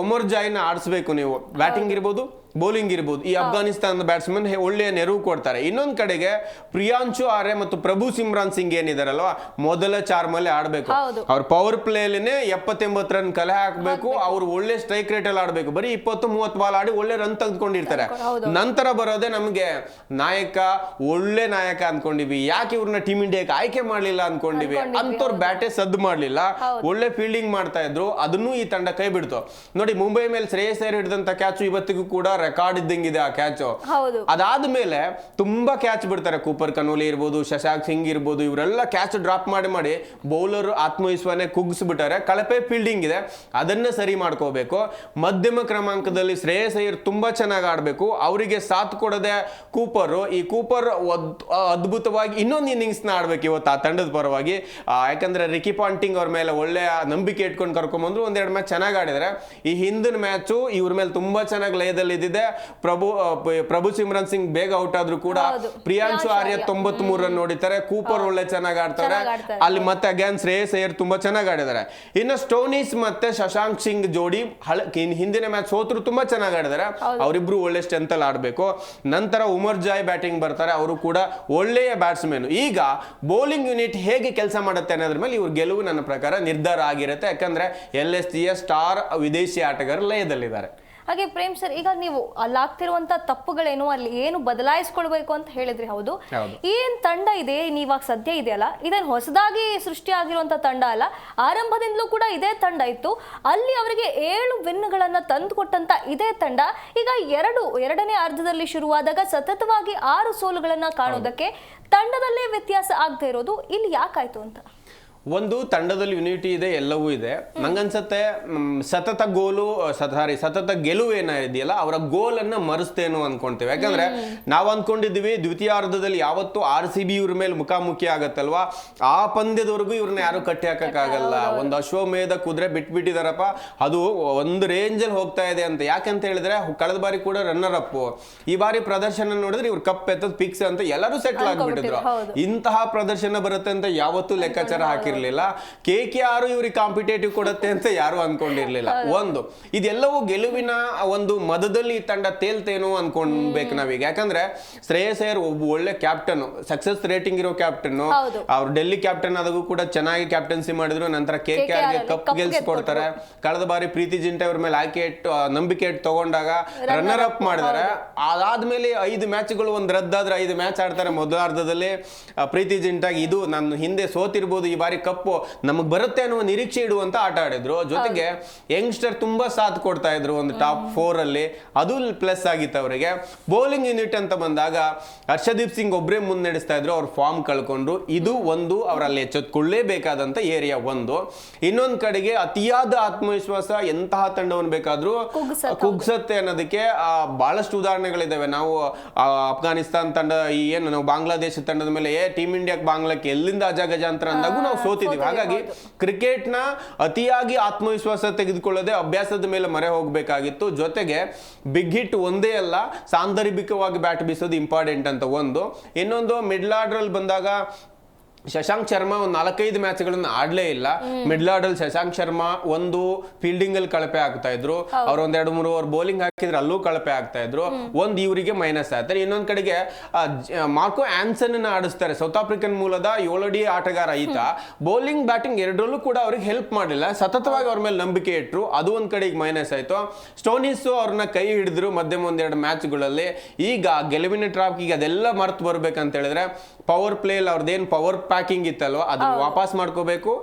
S2: ಒಮರ್ ಜಾಯ್ನ ಆಡಿಸ್ಬೇಕು ನೀವು, ಬ್ಯಾಟಿಂಗ್ ಇರ್ಬೋದು ಬೌಲಿಂಗ್ ಇರ್ಬೋದು. ಈ ಅಫ್ಘಾನಿಸ್ತಾನದ ಬ್ಯಾಟ್ಸ್ಮನ್ ಒಳ್ಳೆಯ ನೆರವು ಕೊಡ್ತಾರೆ. ಇನ್ನೊಂದ್ ಕಡೆಗೆ ಪ್ರಿಯಾಂಶು ಆರ್ಯ ಮತ್ತು ಪ್ರಭು ಸಿಮ್ರಾನ್ ಸಿಂಗ್ ಏನಿದಾರಲ್ವಾ, ಮೊದಲ ಚಾರ್ಮಲ್ಲಿ ಆಡ್ಬೇಕು. ಅವ್ರ ಪವರ್ ಪ್ಲೇ ಅಲ್ಲಿನೇ 70-80 ರನ್ ಕಲೆ ಹಾಕ್ಬೇಕು. ಅವ್ರು ಒಳ್ಳೆ ಸ್ಟ್ರೈಕ್ ರೇಟ್ ಅಲ್ಲಿ ಆಡ್ಬೇಕು. ಬರೀ 20-30 ಬಾಲ್ ಆಡಿ ಒಳ್ಳೆ ರನ್ ತೆಗೆದುಕೊಂಡಿರ್ತಾರೆ. ನಂತರ ಬರೋದೇ ನಮ್ಗೆ ನಾಯಕ, ಒಳ್ಳೆ ನಾಯಕ ಅನ್ಕೊಂಡಿವಿ, ಯಾಕೆ ಇವ್ರನ್ನ ಟೀಮ್ ಇಂಡಿಯಾಕ್ಕೆ ಆಯ್ಕೆ ಮಾಡ್ಲಿಲ್ಲ ಅನ್ಕೊಂಡಿವಿ. ಅಂತವ್ರ ಬ್ಯಾಟೇ ಸದ್ದು ಮಾಡ್ಲಿಲ್ಲ, ಒಳ್ಳೆ ಫೀಲ್ಡಿಂಗ್ ಮಾಡ್ತಾ ಇದ್ರು. ಅದನ್ನು ಈ ತಂಡ ಕೈ ಬಿಡ್ತು. ನೋಡಿ, ಮುಂಬೈ ಮೇಲೆ ಶ್ರೇಯಸ್ ಅಯ್ಯರ್ ಹಿಡಿದಂತ ಕ್ಯಾಚ್ ಇವತ್ತಿಗೂ ಕೂಡ ರೆಕಾರ್ಡ್ ಇದ್ದಂಗಿದೆ ಆ ಕ್ಯಾಚ್. ಅದಾದ್ಮೇಲೆ ತುಂಬಾ ಕ್ಯಾಚ್ ಬಿಡ್ತಾರೆ. ಕೂಪರ್ ಕನೋಲಿ ಇರ್ಬೋದು, ಶಶಾಂಕ್ ಸಿಂಗ್ ಇರ್ಬೋದು, ಇವರೆಲ್ಲ ಕ್ಯಾಚ್ ಡ್ರಾಪ್ ಮಾಡಿ ಬೌಲರ್ ಆತ್ಮವಿಶ್ವಾಸ ಕುಗ್ಗಿಸ್ಬಿಟ್ಟಾರೆ. ಕಳಪೆ ಫೀಲ್ಡಿಂಗ್ ಇದೆ, ಅದನ್ನ ಸರಿ ಮಾಡ್ಕೋಬೇಕು. ಮಧ್ಯಮ ಕ್ರಮಾಂಕದಲ್ಲಿ ಶ್ರೇಯಸ್ ಅಯ್ಯರ್ ತುಂಬಾ ಚೆನ್ನಾಗಿ ಆಡ್ಬೇಕು. ಅವರಿಗೆ ಸಾಥ್ ಕೊಡದೆ ಈ ಕೂಪರ್ ಅದ್ಭುತವಾಗಿ ಇನ್ನೊಂದು ಇನ್ನಿಂಗ್ಸ್ ನ ಆಡ್ಬೇಕು ಇವತ್ತು ಆ ತಂಡದ ಪರವಾಗಿ. ಯಾಕಂದ್ರೆ ರಿಕಿ ಪಾಂಟಿಂಗ್ ಅವ್ರ ಮೇಲೆ ಒಳ್ಳೆಯ ನಂಬಿಕೆ ಇಟ್ಕೊಂಡು ಕರ್ಕೊಂಡ್ಬಂದ್ರು. 1-2 ಮ್ಯಾಚ್ ಚೆನ್ನಾಗಿ ಆಡಿದ್ದಾರೆ. ಈ ಹಿಂದಿನ ಮ್ಯಾಚು ಇವ್ರ ಮೇಲೆ ತುಂಬಾ ಚೆನ್ನಾಗಿ ಲಯದಲ್ಲಿ ಇದ್ದಿದೆ. ಪ್ರಭು ಸಿಮ್ರನ್ ಸಿಂಗ್ ಬೇಗ ಔಟ್ ಆದ್ರೂ ಕೂಡ ಪ್ರಿಯಾಂಶು ಆರ್ಯ 93 ರನ್ ನೋಡಿದ್ದಾರೆ. ಕೂಪರ್ ಒಳ್ಳೆ ಚೆನ್ನಾಗಿ ಆಡ್ತಾರೆ. ಅಲ್ಲಿ ಮತ್ತೆ ಅಗೇನ್ ಶ್ರೇಯಸ್ ಅಯ್ಯರ್ ತುಂಬಾ ಚೆನ್ನಾಗಿ ಆಡಿದ್ದಾರೆ. ಇನ್ನು ಸ್ಟೋನಿಸ್ ಮತ್ತೆ ಶಶಾಂಕ್ ಸಿಂಗ್ ಜೋಡಿ ಹಿಂದಿನ ಮ್ಯಾಚ್ ಸೋತರು ತುಂಬಾ ಚೆನ್ನಾಗಿ ಆಡಿದ್ದಾರೆ. ಅವರಿಬ್ರು ಒಳ್ಳೆ ಸ್ಟ್ರೆಂತ್ ಅಲ್ಲಿ ಆಡ್ಬೇಕು. ನಂತರ ಉಮರ್ ಜಾಯ್ ಬ್ಯಾಟಿಂಗ್ ಬರ್ತಾರೆ, ಅವರು ಕೂಡ ಒಳ್ಳೆಯ ಬ್ಯಾಟ್ಸ್ಮನ್. ಈಗ ಬೌಲಿಂಗ್ ಯೂನಿಟ್ ಹೇಗೆ ಕೆಲಸ ಮಾಡುತ್ತೆ ಅನ್ನೋದ್ರ ಮೇಲೆ ಇವ್ರ ಗೆಲುವು ನನ್ನ ಪ್ರಕಾರ ನಿರ್ಧಾರ ಆಗಿರುತ್ತೆ. ಯಾಕಂದ್ರೆ LSGಯ ಸ್ಟಾರ್ ವಿದೇಶಿ ಆಟಗಾರರು ಲಯದಲ್ಲಿದ್ದಾರೆ.
S1: ಹಾಗೆ ಪ್ರೇಮ್ ಸರ್, ಈಗ ನೀವು ಅಲ್ಲಾಗ್ತಿರುವಂತ ತಪ್ಪುಗಳೇನು, ಅಲ್ಲಿ ಏನು ಬದಲಾಯಿಸ್ಕೊಳ್ಬೇಕು ಅಂತ ಹೇಳಿದ್ರಿ. ಹೌದು, ಏನ್ ತಂಡ ಇದೆ ನೀವಾಗ ಸದ್ಯ ಇದೆಯಲ್ಲ, ಇದನ್ನು ಹೊಸದಾಗಿ ಸೃಷ್ಟಿ ಆಗಿರುವಂತ ತಂಡ ಅಲ್ಲ, ಆರಂಭದಿಂದಲೂ ಕೂಡ ಇದೇ ತಂಡ ಇತ್ತು. ಅಲ್ಲಿ ಅವರಿಗೆ 7 ವಿನ್ಗಳನ್ನ ತಂದು ಕೊಟ್ಟಂತ ಇದೇ ತಂಡ ಈಗ ಎರಡನೇ ಅರ್ಧದಲ್ಲಿ ಶುರುವಾದಾಗ ಸತತವಾಗಿ 6 ಸೋಲುಗಳನ್ನ ಕಾಣೋದಕ್ಕೆ ತಂಡದಲ್ಲೇ ವ್ಯತ್ಯಾಸ ಆಗದೆ ಇರೋದು ಇಲ್ಲಿ ಯಾಕಾಯ್ತು ಅಂತ?
S2: ಒಂದು ತಂಡದಲ್ಲಿ ಯುನಿಟಿ ಇದೆ, ಎಲ್ಲವೂ ಇದೆ. ನಂಗನ್ಸತ್ತೆ ಸತತ ಗೆಲುವು ಏನಿದೆಯಲ್ಲ, ಅವರ ಗೋಲ್ ಅನ್ನ ಮರೆಸ್ತೇನೋ ಅನ್ಕೊಂತೇವೆ. ಯಾಕಂದ್ರೆ ನಾವ್ ಅನ್ಕೊಂಡಿದೀವಿ ದ್ವಿತೀಯಾರ್ಧದಲ್ಲಿ ಯಾವತ್ತು RCB ಇವ್ರ ಮೇಲೆ ಮುಖಾಮುಖಿ ಆಗತ್ತಲ್ವಾ, ಆ ಪಂದ್ಯದವರೆಗೂ ಇವ್ರನ್ನ ಯಾರು ಕಟ್ಟಿ ಹಾಕಕ್ಕಾಗಲ್ಲ. ಒಂದು ಅಶ್ವಮೇಧ ಕುದುರೆ ಬಿಟ್ಬಿಟ್ಟಿದಾರಪ್ಪ, ಅದು ಒಂದು ರೇಂಜ್ ಅಲ್ಲಿ ಹೋಗ್ತಾ ಇದೆ ಅಂತ. ಯಾಕಂತ ಹೇಳಿದ್ರೆ ಕಳೆದ ಬಾರಿ ಕೂಡ ರನ್ನರ್ ಅಪ್, ಈ ಬಾರಿ ಪ್ರದರ್ಶನ ನೋಡಿದ್ರೆ ಇವ್ರ ಕಪ್ ಎತ್ತದ್ ಫಿಕ್ಸ್ ಅಂತ ಎಲ್ಲರೂ ಸೆಟ್ಲ್ ಆಗ್ಬಿಟ್ಟಿದ್ರು. ಇಂತಹ ಪ್ರದರ್ಶನ ಬರುತ್ತೆ ಅಂತ ಯಾವತ್ತೂ ಲೆಕ್ಕಾಚಾರ ಹಾಕಿ KKR ಇವ್ರಿಗೆ ಕಾಂಪಿಟೇಟಿವ್ ಕೊಡುತ್ತೆ ಅಂತ ಯಾರು ಅನ್ಕೊಂಡಿರ್ಲಿಲ್ಲ. ಇದೆಲ್ಲವೂ ಗೆಲುವಿನ ಒಂದು ಮದದಲ್ಲಿ ಈ ತಂಡ ತೇಲ್ತೇನೋ ಅನ್ಕೊಂಡ್ಬೇಕು ನಾವೀಗ. ಯಾಕಂದ್ರೆ ಶ್ರೇಯಸ್ ಅಯ್ಯರ್ ಒಬ್ಬ ಒಳ್ಳೆ ಕ್ಯಾಪ್ಟನ್, ಸಕ್ಸಸ್ ರೇಟಿಂಗ್ ಇರೋ ಕ್ಯಾಪ್ಟನ್. ಅವ್ರು ಡೆಲ್ಲಿ ಕ್ಯಾಪ್ಟನ್ ಆದಾಗೂ ಕೂಡ ಚೆನ್ನಾಗಿ ಕ್ಯಾಪ್ಟನ್ಸಿ ಮಾಡಿದ್ರು. ನಂತರ KKR ಗೆ ಕಪ್ ಗೆಲ್ಸ್ಕೊಡ್ತಾರೆ. ಕಳೆದ ಬಾರಿ ಪ್ರೀತಿ ಜಿಂಟಾ ಅವ್ರ ಮೇಲೆ ನಂಬಿಕೆ ಇಟ್ಟು ತಗೊಂಡಾಗ ರನ್ನರ್ ಅಪ್ ಮಾಡಿದಾರೆ. ಅದಾದ್ಮೇಲೆ 5 ಮ್ಯಾಚ್ಗಳು ಒಂದು ರದ್ದಾದ್ರೆ 5 ಮ್ಯಾಚ್ ಆಡ್ತಾರೆ ಮೊದಲಾರ್ಧದಲ್ಲಿ. ಪ್ರೀತಿ ಜಿಂಟಾ ಇದು ನಾನು ಹಿಂದೆ ಸೋತಿರ್ಬೋದು, ಈ ಬಾರಿ ಕಪ್ಪು ನಮಗ್ ಬರುತ್ತೆ ಅನ್ನುವ ನಿರೀಕ್ಷೆ ಇಡುವಂತ ಆಟ ಆಡಿದ್ರು. ಜೊತೆಗೆ ಯಂಗ್ಸ್ಟರ್ ತುಂಬಾ ಸಾಥ್ ಕೊಡ್ತಾ ಇದ್ರು ಒಂದು ಟಾಪ್ 4 ಅಲ್ಲಿ, ಅದು ಪ್ಲಸ್ ಆಗಿತ್ತು ಅವರಿಗೆ. ಬೌಲಿಂಗ್ ಯೂನಿಟ್ ಅಂತ ಬಂದಾಗ ಹರ್ಷದೀಪ್ ಸಿಂಗ್ ಒಬ್ಬರೇ ಮುನ್ನಡೆಸ್ತಾ ಇದ್ರು, ಅವ್ರ ಫಾರ್ಮ್ ಕಳ್ಕೊಂಡ್ರು. ಇದು ಒಂದು ಅವರಲ್ಲಿ ಎಚ್ಚೆತ್ತುಕೊಳ್ಳೇಬೇಕಾದಂತ ಏರಿಯಾ. ಇನ್ನೊಂದ್ ಕಡೆಗೆ ಅತಿಯಾದ ಆತ್ಮವಿಶ್ವಾಸ ಎಂತಹ ತಂಡವನ್ನು ಬೇಕಾದ್ರೂ ಕುಗ್ಸತ್ತೆ ಅನ್ನೋದಕ್ಕೆ ಬಹಳಷ್ಟು ಉದಾಹರಣೆಗಳಿದಾವೆ. ನಾವು ಅಫ್ಘಾನಿಸ್ತಾನ್ ತಂಡ, ನಾವು ಬಾಂಗ್ಲಾದೇಶ ತಂಡದ ಮೇಲೆ ಟೀಮ್ ಇಂಡಿಯಾಕ್ಕೆ ಬಾಂಗ್ಲಾಕ್ಕೆ ಎಲ್ಲಿಂದ ಅಜಗಜಾಂತರ ಅಂದಾಗೂ ನಾವು ಸೋತಿದ್ದೀವಿ. ಹಾಗಾಗಿ ಕ್ರಿಕೆಟ್ ನ ಅತಿಯಾಗಿ ಆತ್ಮವಿಶ್ವಾಸ ತೆಗೆದುಕೊಳ್ಳದೆ ಅಭ್ಯಾಸದ ಮೇಲೆ ಮೊರೆ ಹೋಗಬೇಕಾಗಿತ್ತು. ಜೊತೆಗೆ ಬಿಗ್ ಹಿಟ್ ಒಂದೇ ಅಲ್ಲ, ಸಾಂದರ್ಭಿಕವಾಗಿ ಬ್ಯಾಟ್ ಬೀಸೋದು ಇಂಪಾರ್ಟೆಂಟ್ ಅಂತ ಇನ್ನೊಂದು ಮಿಡ್ಲ್ ಆರ್ಡರ್ ಅಲ್ಲಿ ಬಂದಾಗ ಶಶಾಂಕ್ ಶರ್ಮಾ ಒಂದು 4-5 ಮ್ಯಾಚ್ಗಳನ್ನ ಆಡ್ಲೇ ಇಲ್ಲ. ಮಿಡ್ಲ್ ಆರ್ಡರ್ ಶಶಾಂಕ್ ಶರ್ಮಾ ಒಂದು ಫೀಲ್ಡಿಂಗ್ ಅಲ್ಲಿ ಕಳಪೆ ಆಗ್ತಾ ಇದ್ರು, ಅವ್ರು 1-2-3 ಓವರ್ ಬೌಲಿಂಗ್ ಹಾಕಿದ್ರೆ ಅಲ್ಲೂ ಕಳಪೆ ಆಗ್ತಾ ಇದ್ರು. ಇವರಿಗೆ ಮೈನಸ್ ಆಗ್ತಾರೆ. ಇನ್ನೊಂದ್ ಕಡೆಗೆ ಮಾರ್ಕೋ ಆನ್ಸನ್ ಆಡಿಸ್ತಾರೆ, ಸೌತ್ ಆಫ್ರಿಕನ್ ಮೂಲದ 7 ಆಟಗಾರ ಈತ. ಬೌಲಿಂಗ್ ಬ್ಯಾಟಿಂಗ್ ಎರಡರಲ್ಲೂ ಕೂಡ ಅವ್ರಿಗೆ ಹೆಲ್ಪ್ ಮಾಡಲಿಲ್ಲ, ಸತತವಾಗಿ ಅವ್ರ ಮೇಲೆ ನಂಬಿಕೆ ಇಟ್ರು, ಅದು ಒಂದ್ ಕಡೆಗೆ ಮೈನಸ್ ಆಯ್ತು. ಸ್ಟೋನಿಸ್ ಅವ್ರನ್ನ ಕೈ ಹಿಡಿದ್ರು ಮಧ್ಯಮ 1-2 ಮ್ಯಾಚ್ಗಳಲ್ಲಿ. ಈಗ ಗೆಲುವಿನ ಟ್ರಾಪ್ ಈಗ ಅದೆಲ್ಲ ಮರ್ತು ಬರ್ಬೇಕಂತ ಹೇಳಿದ್ರೆ ಪವರ್ ಪ್ಲೇ ಅವ್ರದ್ದೇನು ಪವರ್ ಪ್ಯಾಕಿಂಗ್ ಇತ್ತಲ್ವ ಅದನ್ನ ವಾಪಸ್ ಮಾಡ್ಕೋಬೇಕು.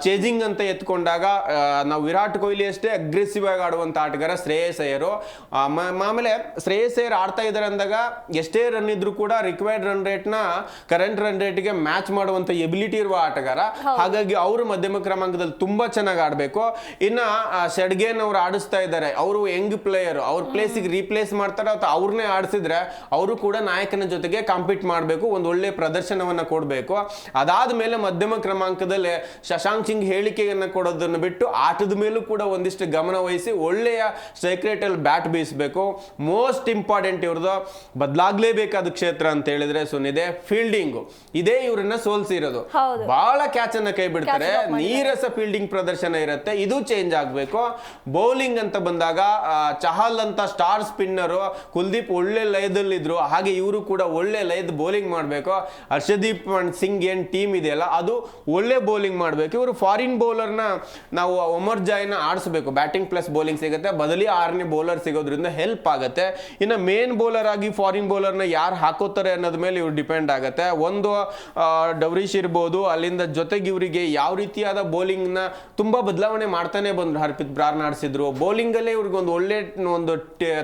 S2: ಚೇಜಿಂಗ್ ಅಂತ ಎತ್ಕೊಂಡಾಗ ನಾವು ವಿರಾಟ್ ಕೊಹ್ಲಿ ಅಷ್ಟೇ ಅಗ್ರೆಸಿವ್ ಆಗಿ ಆಡುವಂತ ಆಟಗಾರ ಶ್ರೇಯಸ್ ಅಯ್ಯರ್. ಆಮೇಲೆ ಶ್ರೇಯಸ್ ಅಯ್ಯರ್ ಆಡ್ತಾ ಇದಾರೆ ಅಂದಾಗ ಎಷ್ಟೇ ರನ್ ಇದ್ರು ಕೂಡ ರಿಕ್ವೈರ್ಡ್ ರನ್ ರೇಟ್ ನ ಕರೆಂಟ್ ರನ್ ರೇಟ್ಗೆ ಮ್ಯಾಚ್ ಮಾಡುವಂತ ಎಬಿಲಿಟಿ ಇರುವ ಆಟಗಾರ. ಹಾಗಾಗಿ ಅವರು ಮಧ್ಯಮ ಕ್ರಮಾಂಕದಲ್ಲಿ ತುಂಬಾ ಚೆನ್ನಾಗಿ ಆಡ್ಬೇಕು. ಇನ್ನ ಶೆಡ್ಗೇನ್ ಅವ್ರು ಆಡಿಸ್ತಾ ಇದ್ದಾರೆ, ಅವರು ಯಂಗ್ ಪ್ಲೇಯರ್, ಅವ್ರ ಪ್ಲೇಸಿಗೆ ರೀಪ್ಲೇಸ್ ಮಾಡ್ತಾರೆ ಅಥವಾ ಅವ್ರನ್ನೇ ಆಡಿಸಿದ್ರೆ ಅವರು ಕೂಡ ನಾಯಕನ ಜೊತೆಗೆ ಕಾಂಪೀಟ್ ಮಾಡಬೇಕು, ಒಂದು ಒಳ್ಳೆ ಪ್ರದರ್ಶನವನ್ನ ಕೊಡಬೇಕು. ಅದಾದ್ಮೇಲೆ ಮಧ್ಯಮ ಕ್ರಮಾಂಕದಲ್ಲಿ ಶಶಾಂಕ್ ಸಿಂಗ್ ಹೇಳಿಕೆಯನ್ನ ಕೊಡೋದನ್ನು ಬಿಟ್ಟು ಆಟದ ಮೇಲೂ ಕೂಡ ಒಂದಿಷ್ಟು ಗಮನ ವಹಿಸಿ ಒಳ್ಳೆಯ ಸ್ಟ್ರೈಕ್ ರೇಟ್ ಅಲ್ಲಿ ಬ್ಯಾಟ್ ಬೀಸಬೇಕು. ಮೋಸ್ಟ್ ಇಂಪಾರ್ಟೆಂಟ್ ಇವ್ರದ್ದು ಬದಲಾಗ್ಲೇಬೇಕಾದ ಕ್ಷೇತ್ರ ಅಂತ ಹೇಳಿದ್ರೆ ಸುನಿದೆ ಫೀಲ್ಡಿಂಗ್. ಇದೇ ಇವ್ರನ್ನ ಸೋಲ್ಸಿರೋದು. ಬಹಳ ಕ್ಯಾಚ್ ಅನ್ನ ಕೈ ಬಿಡ್ತಾರೆ, ನೀರಸ ಫೀಲ್ಡಿಂಗ್ ಪ್ರದರ್ಶನ ಇರುತ್ತೆ, ಇದು ಚೇಂಜ್ ಆಗ್ಬೇಕು. ಬೌಲಿಂಗ್ ಅಂತ ಬಂದಾಗ ಚಹಲ್ ಅಂತ ಸ್ಟಾರ್ ಸ್ಪಿನ್ನರ್, ಕುಲ್ದೀಪ್ ಒಳ್ಳೆ ಲಯದಲ್ಲಿ ಇದ್ರು, ಹಾಗೆ ಇವರು ಕೂಡ ಒಳ್ಳೆ ಲಯದ ಬೌಲಿಂಗ್ ಮಾಡಬೇಕು. ಹರ್ಷದೀಪ್ ಸಿಂಗ್ ಏನ್ ಟೀಮ್ ಇದೆಯಲ್ಲ ಅದು ಒಳ್ಳೆ ಬೌಲಿಂಗ್ ಮಾಡಬೇಕು. ಇವರು ಫಾರಿನ್ ಬೌಲರ್ನ ನಾವು ಒಮರ್ ಜಾಯ್ನ ಆಡಿಸಬೇಕು, ಬ್ಯಾಟಿಂಗ್ ಪ್ಲಸ್ ಬೌಲಿಂಗ್ ಸಿಗುತ್ತೆ, ಬದಲಿ 6ನೇ ಬೌಲರ್ ಸಿಗೋದ್ರಿಂದ ಹೆಲ್ಪ್ ಆಗುತ್ತೆ. ಇನ್ನು ಮೇನ್ ಬೌಲರ್ ಆಗಿ ಫಾರಿನ್ ಬೌಲರ್ನ ಯಾರು ಹಾಕೋತಾರೆ ಅನ್ನೋದ್ ಮೇಲೆ ಇವ್ರು ಡಿಪೆಂಡ್ ಆಗುತ್ತೆ. ಒಂದು ಡವ್ರೀಶ್ ಇರ್ಬೋದು, ಅಲ್ಲಿಂದ ಜೊತೆಗೆ ಇವರಿಗೆ ಯಾವ ರೀತಿಯಾದ ಬೌಲಿಂಗ್ ನ ತುಂಬಾ ಬದಲಾವಣೆ ಮಾಡ್ತಾನೆ ಬಂದ್ರು. ಹರ್ಪಿತ್ ಬ್ರಾರ್ ಆಡಿಸಿದ್ರು, ಬೌಲಿಂಗ್ ಅಲ್ಲೇ ಇವ್ರಿಗೆ ಒಂದು ಒಳ್ಳೆ ಒಂದು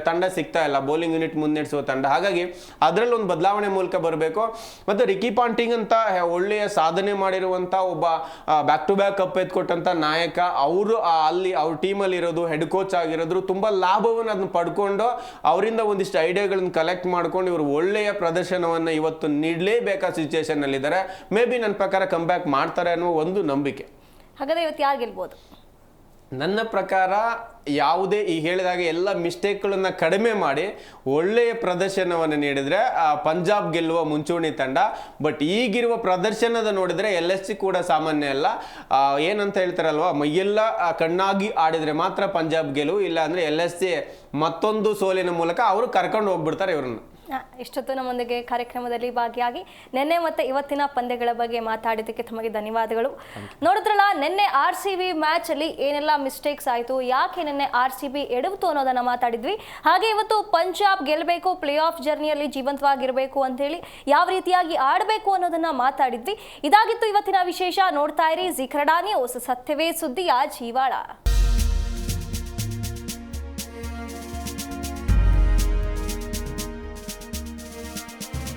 S2: ತಂಡ ಸಿಗ್ತಾ ಇಲ್ಲ, ಬೌಲಿಂಗ್ ಯೂನಿಟ್ ಮುನ್ನಡೆಸುವ ತಂಡ. ಹಾಗಾಗಿ ಅದರಲ್ಲಿ ಒಂದು ಬದಲಾವಣೆ ಮೂಲಕ ಬರಬೇಕು. ಮತ್ತೆ ರಿಕಿ ಪಾಂಟಿಂಗ್ ಅಂತ ಒಳ್ಳೆಯ ಸಾಧನೆ ಮಾಡಿರುವಂತ ಒಬ್ಬ ಬ್ಯಾಕ್ ಟು ಬ್ಯಾಕ್ ಕಪ್ ಎತ್ಕೊಟ್ಟಂತ ನಾಯಕ, ಅವರು ಅಲ್ಲಿ ಅವ್ರ ಟೀಮಲ್ಲಿ ಇರೋದು, ಹೆಡ್ ಕೋಚ್ ಆಗಿರೋದ್ರು, ತುಂಬಾ ಲಾಭವನ್ನು ಅದನ್ನ ಪಡ್ಕೊಂಡು ಅವರಿಂದ ಒಂದಿಷ್ಟು ಐಡಿಯಾಗಳನ್ನ ಕಲೆಕ್ಟ್ ಮಾಡ್ಕೊಂಡು ಇವರು ಒಳ್ಳೆಯ ಪ್ರದರ್ಶನವನ್ನ ಇವತ್ತು ನೀಡಲೇಬೇಕಾದ ಸಿಚುಯೇಷನ್ ಅಲ್ಲಿ ಇದ್ದಾರೆ. ಮೇ ಬಿ ನನ್ನ ಪ್ರಕಾರ ಕಮ್ ಬ್ಯಾಕ್ ಮಾಡ್ತಾರೆ ಅನ್ನೋ ಒಂದು ನಂಬಿಕೆ.
S1: ಹಾಗಾದ್ರೆ ಇವತ್ತು ಯಾರು ಗೆಲ್ಬಹುದು?
S2: ನನ್ನ ಪ್ರಕಾರ ಯಾವುದೇ ಈ ಹೇಳಿದಾಗ ಎಲ್ಲ ಮಿಸ್ಟೇಕ್ಗಳನ್ನ ಕಡಿಮೆ ಮಾಡಿ ಒಳ್ಳೆಯ ಪ್ರದರ್ಶನವನ್ನು ನೀಡಿದ್ರೆ ಪಂಜಾಬ್ ಗೆಲ್ಲುವ ಮುಂಚೂಣಿ ತಂಡ. ಬಟ್ ಈಗಿರುವ ಪ್ರದರ್ಶನದ ನೋಡಿದ್ರೆ LSC ಕೂಡ ಸಾಮಾನ್ಯ ಅಲ್ಲ. ಏನಂತ ಹೇಳ್ತಾರಲ್ವಾ, ಮೈಯೆಲ್ಲ ಕಣ್ಣಾಗಿ ಆಡಿದ್ರೆ ಮಾತ್ರ ಪಂಜಾಬ್ ಗೆಲುವು, ಇಲ್ಲ ಅಂದ್ರೆ LSC ಮತ್ತೊಂದು ಸೋಲಿನ ಮೂಲಕ ಅವರು ಕರ್ಕೊಂಡು ಹೋಗ್ಬಿಡ್ತಾರೆ ಇವ್ರನ್ನ.
S1: ಇಷ್ಟೊತ್ತು ನಮ್ಮೊಂದಿಗೆ ಕಾರ್ಯಕ್ರಮದಲ್ಲಿ ಭಾಗಿಯಾಗಿ ನಿನ್ನೆ ಮತ್ತೆ ಇವತ್ತಿನ ಪಂದ್ಯಗಳ ಬಗ್ಗೆ ಮಾತಾಡಿದ್ದಕ್ಕೆ ತಮಗೆ ಧನ್ಯವಾದಗಳು. ನೋಡಿದ್ರಲ್ಲ, ನಿನ್ನೆ RCB ಮ್ಯಾಚ್ ಅಲ್ಲಿ ಏನೆಲ್ಲ ಮಿಸ್ಟೇಕ್ಸ್ ಆಯಿತು, ಯಾಕೆ ನಿನ್ನೆ RCB ಎಡವಿತು ಅನ್ನೋದನ್ನ ಮಾತಾಡಿದ್ವಿ. ಹಾಗೆ ಇವತ್ತು ಪಂಜಾಬ್ ಗೆಲ್ಲಬೇಕು, ಪ್ಲೇ ಆಫ್ ಜರ್ನಿಯಲ್ಲಿ ಜೀವಂತವಾಗಿರಬೇಕು ಅಂತ ಹೇಳಿ ಯಾವ ರೀತಿಯಾಗಿ ಆಡಬೇಕು ಅನ್ನೋದನ್ನ ಮಾತಾಡಿದ್ವಿ. ಇದಾಗಿತ್ತು ಇವತ್ತಿನ ವಿಶೇಷ. ನೋಡ್ತಾ ಇರಿ ಜೀ ಕನ್ನಡ ನ್ಯೂಸ್, ಸತ್ಯವೇ ಸುದ್ದಿಯ ಜೀವಾಳ.